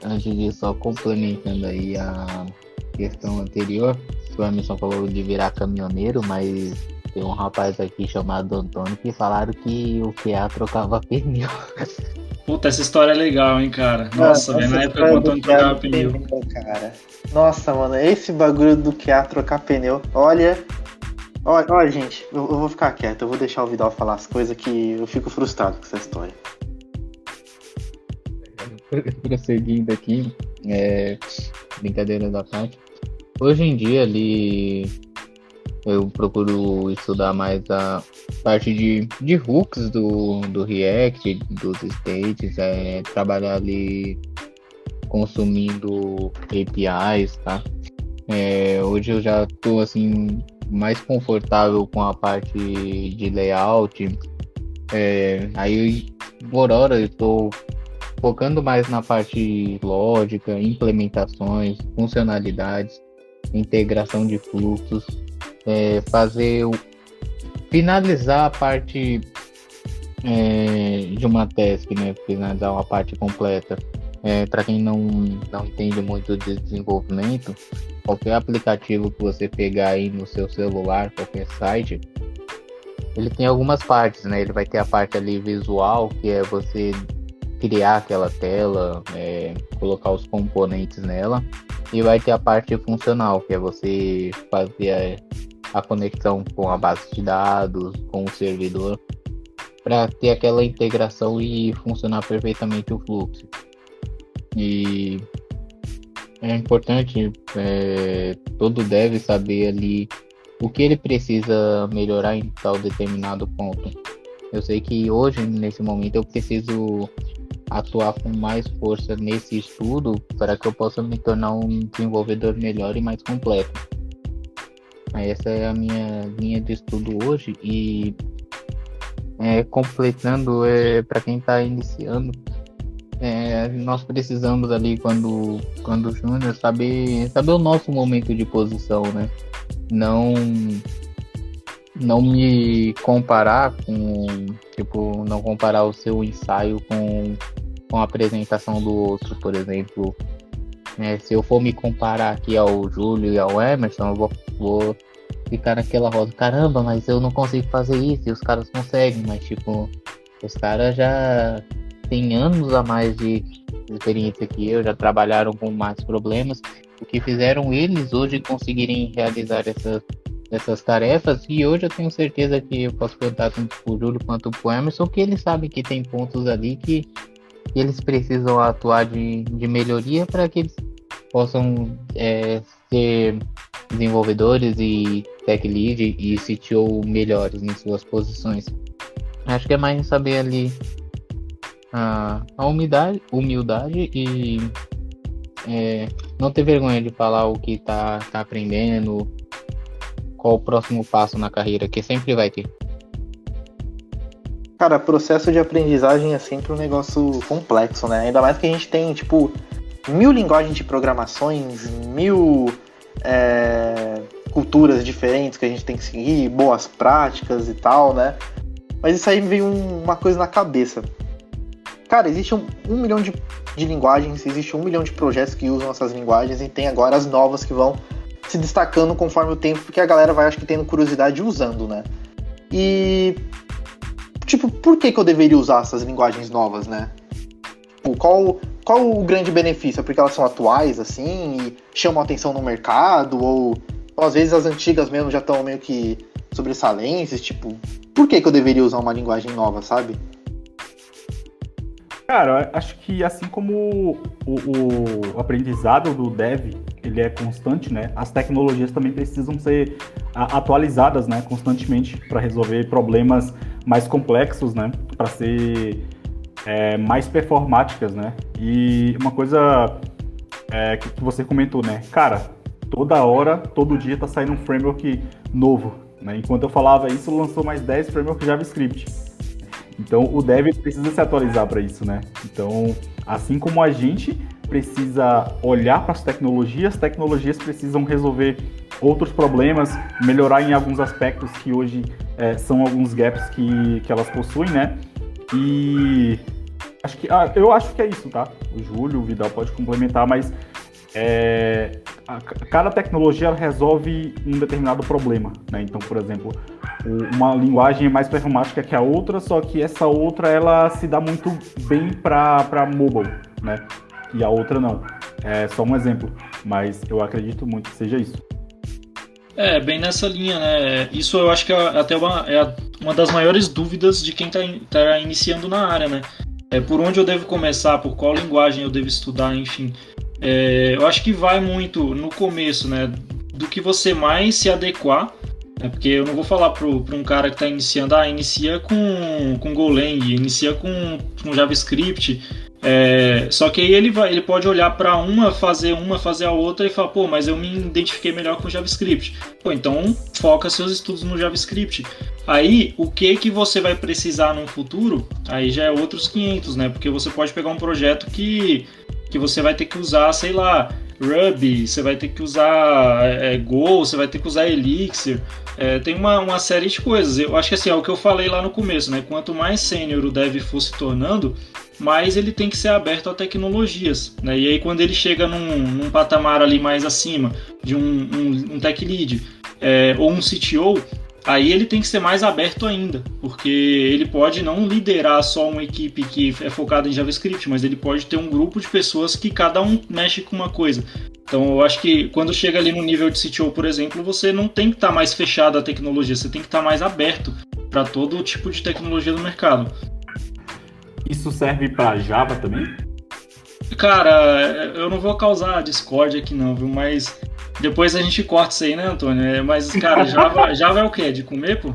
antes disso, só complementando aí a questão anterior, o Emerson falou de virar caminhoneiro, mas tem um rapaz aqui chamado Antônio que falaram que o QA trocava pneu. Puta, essa história é legal, hein, cara? Nossa, velho, na época que o Antônio trocava pneu. Cara. Nossa, mano, esse bagulho do QA trocar pneu, olha, gente, eu vou ficar quieto, eu vou deixar o Vidal falar as coisas que eu fico frustrado com essa história. Prosseguindo aqui, brincadeira da parte. Hoje em dia ali eu procuro estudar mais a parte de hooks do React, dos states, trabalhar ali consumindo APIs, tá? Hoje eu já estou assim mais confortável com a parte de layout. Aí por hora eu estou focando mais na parte lógica, implementações, funcionalidades, integração de fluxos, finalizar a parte de uma task, né? Finalizar uma parte completa. Para quem não entende muito de desenvolvimento, qualquer aplicativo que você pegar aí no seu celular, qualquer site, ele tem algumas partes, né? Ele vai ter a parte ali visual, que é você criar aquela tela, colocar os componentes nela, e vai ter a parte funcional, que é você fazer a conexão com a base de dados, com o servidor, para ter aquela integração e funcionar perfeitamente o fluxo. E é importante todo dev saber ali o que ele precisa melhorar em tal determinado ponto. Eu sei que hoje, nesse momento, eu preciso atuar com mais força nesse estudo para que eu possa me tornar um desenvolvedor melhor e mais completo. Essa é a minha linha de estudo hoje e completando para quem está iniciando, nós precisamos ali quando júnior saber o nosso momento de posição, né? Não me comparar não comparar o seu ensaio com a apresentação do outro, por exemplo. Se eu for me comparar aqui ao Júlio e ao Emerson, eu vou ficar naquela roda, caramba, mas eu não consigo fazer isso, e os caras conseguem, mas os caras já têm anos a mais de experiência que eu, já trabalharam com mais problemas, o que fizeram eles hoje conseguirem realizar essas tarefas, e hoje eu tenho certeza que eu posso perguntar tanto pro Júlio quanto pro Emerson, que eles sabem que tem pontos ali que eles precisam atuar de melhoria para que eles possam ser desenvolvedores e tech lead e CTO melhores em suas posições. Acho que é mais saber ali a humildade e não ter vergonha de falar o que tá aprendendo, qual o próximo passo na carreira, que sempre vai ter. Cara, processo de aprendizagem é sempre um negócio complexo, né? Ainda mais que a gente tem, 1000 linguagens de programações, 1000 culturas diferentes que a gente tem que seguir, boas práticas e tal, né? Mas isso aí me veio uma coisa na cabeça. cara, existe um milhão de linguagens, existe 1 milhão de projetos que usam essas linguagens e tem agora as novas que vão se destacando conforme o tempo, porque a galera vai, acho que, tendo curiosidade usando, né? E, tipo, por que eu deveria usar essas linguagens novas, né? Tipo, qual o grande benefício? É porque elas são atuais, assim, e chamam atenção no mercado? Ou às vezes as antigas mesmo já estão meio que sobressalentes? Tipo, por que eu deveria usar uma linguagem nova, sabe? Cara, eu acho que assim como o aprendizado do dev, ele é constante, né? As tecnologias também precisam ser atualizadas, né? Constantemente para resolver problemas mais complexos, né? Para ser mais performáticas, né? E uma coisa que você comentou, né? Cara, toda hora, todo dia tá saindo um framework novo, né? Enquanto eu falava isso, lançou mais 10 frameworks JavaScript. Então, o dev precisa se atualizar para isso, né? Então, assim como a gente precisa olhar para as tecnologias precisam resolver outros problemas, melhorar em alguns aspectos que hoje são alguns gaps que elas possuem, né? E eu acho que é isso, tá? O Júlio, o Vidal pode complementar, mas cada tecnologia resolve um determinado problema, né? Então, por exemplo, uma linguagem é mais performática que a outra, só que essa outra ela se dá muito bem para mobile, né? E a outra não. É só um exemplo, mas eu acredito muito que seja isso. Bem nessa linha, né? Isso eu acho que é até uma das maiores dúvidas de quem tá iniciando na área, né? Por onde eu devo começar, por qual linguagem eu devo estudar, enfim. Eu acho que vai muito no começo, né? Do que você mais se adequar. Porque eu não vou falar para um cara que está iniciando, inicia com Golang, inicia com JavaScript, só que aí ele pode olhar para fazer a outra e falar, pô, mas eu me identifiquei melhor com JavaScript. Pô, então foca seus estudos no JavaScript. Aí, o que você vai precisar no futuro, aí já é outros 500, né? Porque você pode pegar um projeto que você vai ter que usar, sei lá, Ruby, você vai ter que usar Go, você vai ter que usar Elixir, tem uma série de coisas. Eu acho que assim, é o que eu falei lá no começo, né? Quanto mais sênior o dev for se tornando, mais ele tem que ser aberto a tecnologias, né? E aí quando ele chega num patamar ali mais acima, de um tech lead ou um CTO, aí ele tem que ser mais aberto ainda, porque ele pode não liderar só uma equipe que é focada em JavaScript, mas ele pode ter um grupo de pessoas que cada um mexe com uma coisa. Então eu acho que quando chega ali no nível de CTO, por exemplo, você não tem que estar mais fechado à tecnologia, você tem que estar mais aberto para todo tipo de tecnologia do mercado. Isso serve para Java também? Cara, eu não vou causar discórdia aqui não, viu? Mas depois a gente corta isso aí, né, Antônio? Mas, cara, Java é o quê? De comer, pô?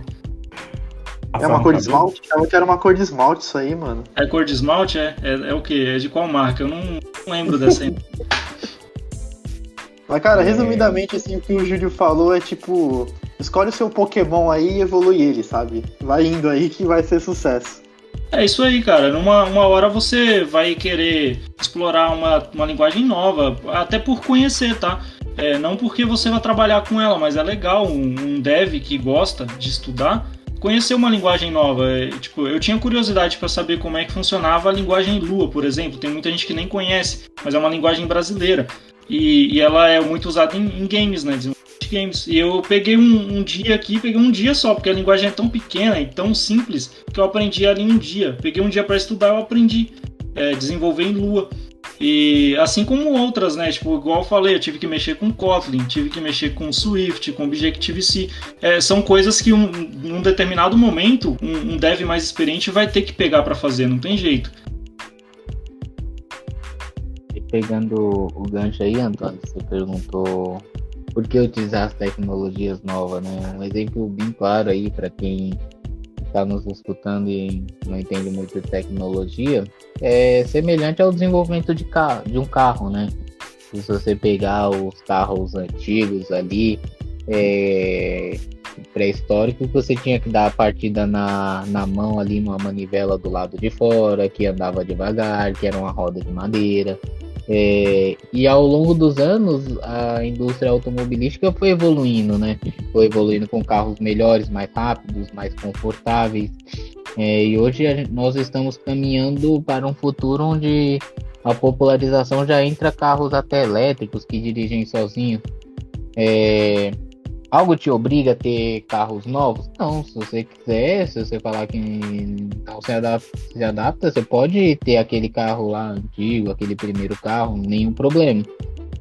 É uma cor de esmalte? Eu quero uma cor de esmalte isso aí, mano. É cor de esmalte? É o quê? É de qual marca? Eu não lembro dessa ainda. Mas, cara, resumidamente, assim, o que o Júlio falou é tipo, escolhe o seu Pokémon aí e evolui ele, sabe? Vai indo aí que vai ser sucesso. É isso aí, cara. Uma hora você vai querer explorar uma linguagem nova, até por conhecer, tá? Não porque você vai trabalhar com ela, mas é legal um dev que gosta de estudar conhecer uma linguagem nova. Tipo, eu tinha curiosidade para saber como é que funcionava a linguagem Lua, por exemplo. Tem muita gente que nem conhece, mas é uma linguagem brasileira. E ela é muito usada em games, né? Games. E eu peguei um dia só, porque a linguagem é tão pequena e tão simples que eu aprendi ali em um dia. Peguei um dia para estudar, eu aprendi desenvolver em Lua. E assim como outras, né? Tipo, igual eu falei, eu tive que mexer com Kotlin, tive que mexer com Swift, com Objective-C. São coisas que num determinado momento um dev mais experiente vai ter que pegar para fazer, não tem jeito. E pegando o gancho aí, Antônio, você perguntou por que utilizar as tecnologias novas, né? Um exemplo bem claro aí para quem está nos escutando e não entende muito de tecnologia é semelhante ao desenvolvimento de um carro, né? Se você pegar os carros antigos ali, pré-históricos, você tinha que dar a partida na mão ali, numa manivela do lado de fora, que andava devagar, que era uma roda de madeira. E ao longo dos anos a indústria automobilística foi evoluindo, né? Foi evoluindo com carros melhores, mais rápidos, mais confortáveis. E hoje nós estamos caminhando para um futuro onde a popularização já entra carros até elétricos que dirigem sozinhos. Algo te obriga a ter carros novos? Não, se você quiser, se você falar que não se adapta, você pode ter aquele carro lá antigo, aquele primeiro carro, nenhum problema.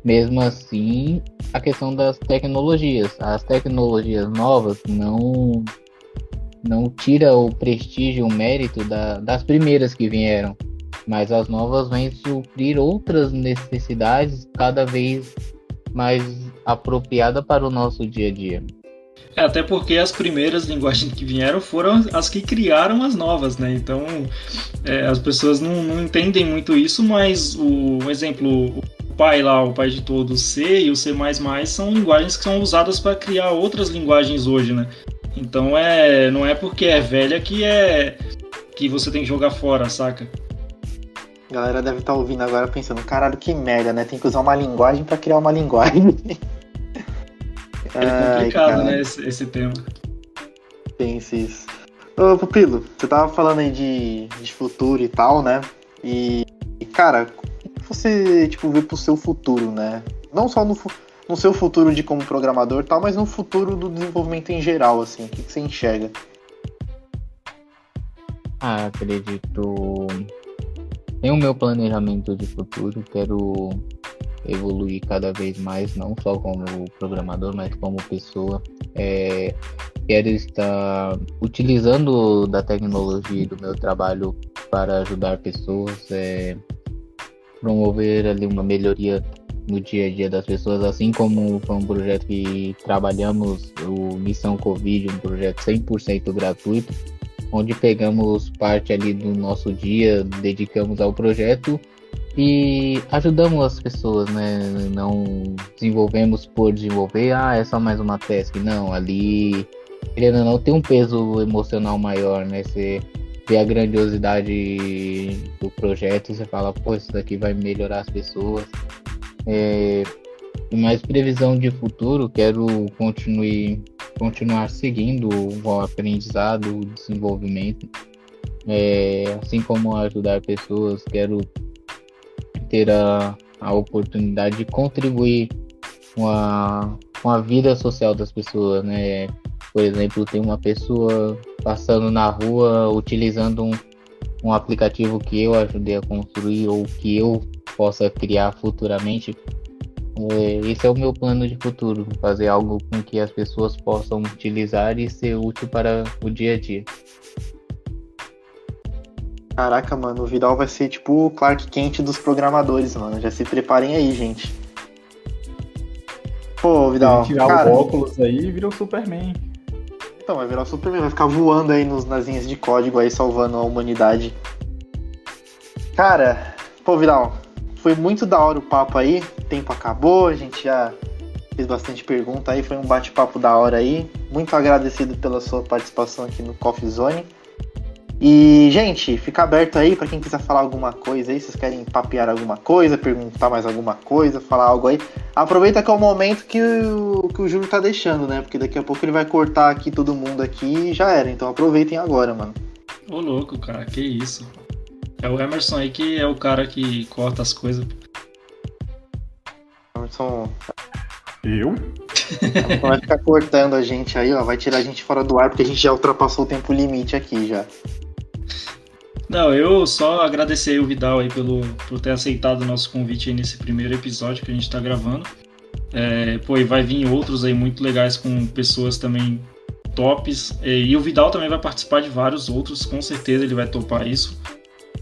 Mesmo assim, a questão das tecnologias. As tecnologias novas não tira o prestígio, o mérito das primeiras que vieram, mas as novas vêm suprir outras necessidades cada vez mais apropriada para o nosso dia a dia. Até porque as primeiras linguagens que vieram foram as que criaram as novas, né? Então, as pessoas não entendem muito isso, mas um exemplo, o pai de todos, C e o C++ são linguagens que são usadas para criar outras linguagens hoje, né? Então, não é porque é velha que você tem que jogar fora, saca? A galera deve estar ouvindo agora pensando, caralho, que merda, né? Tem que usar uma linguagem pra criar uma linguagem. É complicado, né, esse tema. Pensa isso. Ô, Pupilo, você tava falando aí de futuro e tal, né? E cara, o que você, vê pro seu futuro, né? Não só no seu futuro de como programador e tal, mas no futuro do desenvolvimento em geral, assim. O que você enxerga? Acredito... Tem o meu planejamento de futuro, quero evoluir cada vez mais, não só como programador, mas como pessoa. Quero estar utilizando da tecnologia e do meu trabalho para ajudar pessoas, promover ali uma melhoria no dia a dia das pessoas, assim como foi um projeto que trabalhamos, o Missão Covid, um projeto 100% gratuito, onde pegamos parte ali do nosso dia, dedicamos ao projeto e ajudamos as pessoas, né? Não desenvolvemos por desenvolver, é só mais uma task. Não, ali, querendo ou não, tem um peso emocional maior, né? Você vê a grandiosidade do projeto e você fala, pô, isso daqui vai melhorar as pessoas. E mais previsão de futuro, quero continuar seguindo o aprendizado, o desenvolvimento, assim como ajudar pessoas, quero ter a oportunidade de contribuir com a vida social das pessoas, né? Por exemplo, tem uma pessoa passando na rua utilizando um aplicativo que eu ajudei a construir ou que eu possa criar futuramente. Esse é o meu plano de futuro, fazer algo com que as pessoas possam utilizar e ser útil para o dia a dia. Caraca, mano, o Vidal vai ser tipo o Clark Kent dos programadores, mano. Já se preparem aí, gente. Pô, Vidal, Se tirar cara... o óculos aí, vira o Superman. Então, vai virar o Superman, vai ficar voando aí nas linhas de código aí, salvando a humanidade. Cara, pô, Vidal, foi muito da hora o papo aí. O tempo acabou, a gente já fez bastante pergunta aí, foi um bate-papo da hora aí. Muito agradecido pela sua participação aqui no Coffee Zone. E, gente, fica aberto aí pra quem quiser falar alguma coisa aí, vocês querem papear alguma coisa, perguntar mais alguma coisa, falar algo aí. Aproveita que é o momento que o Júlio tá deixando, né? Porque daqui a pouco ele vai cortar aqui todo mundo aqui e já era. Então aproveitem agora, mano. Ô louco, cara, que isso. É o Emerson aí que é o cara que corta as coisas. Emerson Eu? vai ficar cortando a gente aí, ó. Vai tirar a gente fora do ar porque a gente já ultrapassou o tempo limite aqui já. Não, eu só agradecer aí o Vidal aí por ter aceitado o nosso convite aí nesse primeiro episódio que a gente tá gravando. E vai vir outros aí muito legais com pessoas também tops. E o Vidal também vai participar de vários outros, com certeza ele vai topar isso.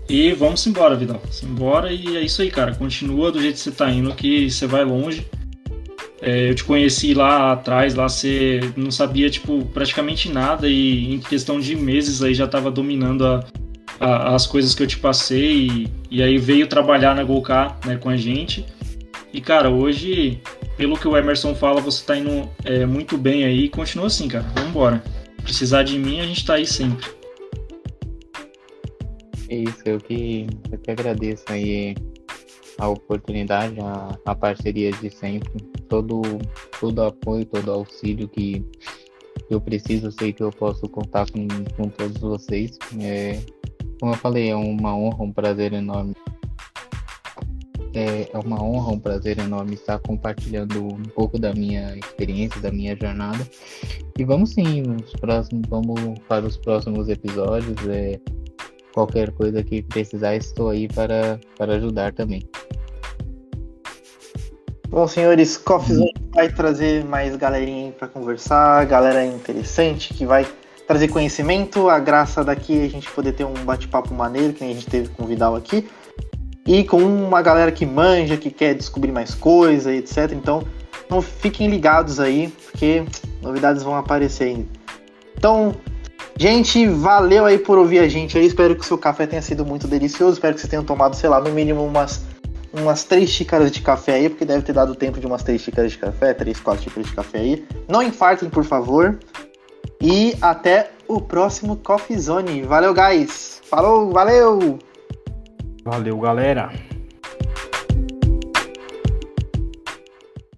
E vamos embora, Vidal. Simbora e é isso aí, cara. Continua do jeito que você tá indo, que você vai longe. Eu te conheci lá atrás, lá você não sabia, praticamente nada e em questão de meses aí já tava dominando as coisas que eu te passei e aí veio trabalhar na Golcar, né, com a gente. E, cara, hoje, pelo que o Emerson fala, você tá indo muito bem aí. Continua assim, cara. Vambora. Precisar de mim, a gente tá aí sempre. É isso, eu que agradeço aí a oportunidade, a parceria de sempre, todo apoio, todo auxílio que eu preciso, sei que eu posso contar com todos vocês. Como eu falei, é uma honra, um prazer enorme. É uma honra, um prazer enorme estar compartilhando um pouco da minha experiência, da minha jornada. E vamos sim, vamos para os próximos episódios. Qualquer coisa que precisar, estou aí para ajudar também. Bom, senhores, Coffee Zone vai trazer mais galerinha aí pra conversar, galera interessante que vai trazer conhecimento. A graça daqui é a gente poder ter um bate-papo maneiro, que nem a gente teve com o Vidal aqui. E com uma galera que manja, que quer descobrir mais coisa, etc. Então fiquem ligados aí, porque novidades vão aparecer ainda. Então, gente, valeu aí por ouvir a gente. Eu espero que o seu café tenha sido muito delicioso. Espero que vocês tenham tomado, sei lá, no mínimo umas 3 xícaras de café aí, porque deve ter dado tempo de umas 3 xícaras de café, 3, 4 xícaras de café aí. Não infartem, por favor. E até o próximo Coffee Zone. Valeu, guys. Falou, valeu! Valeu, galera.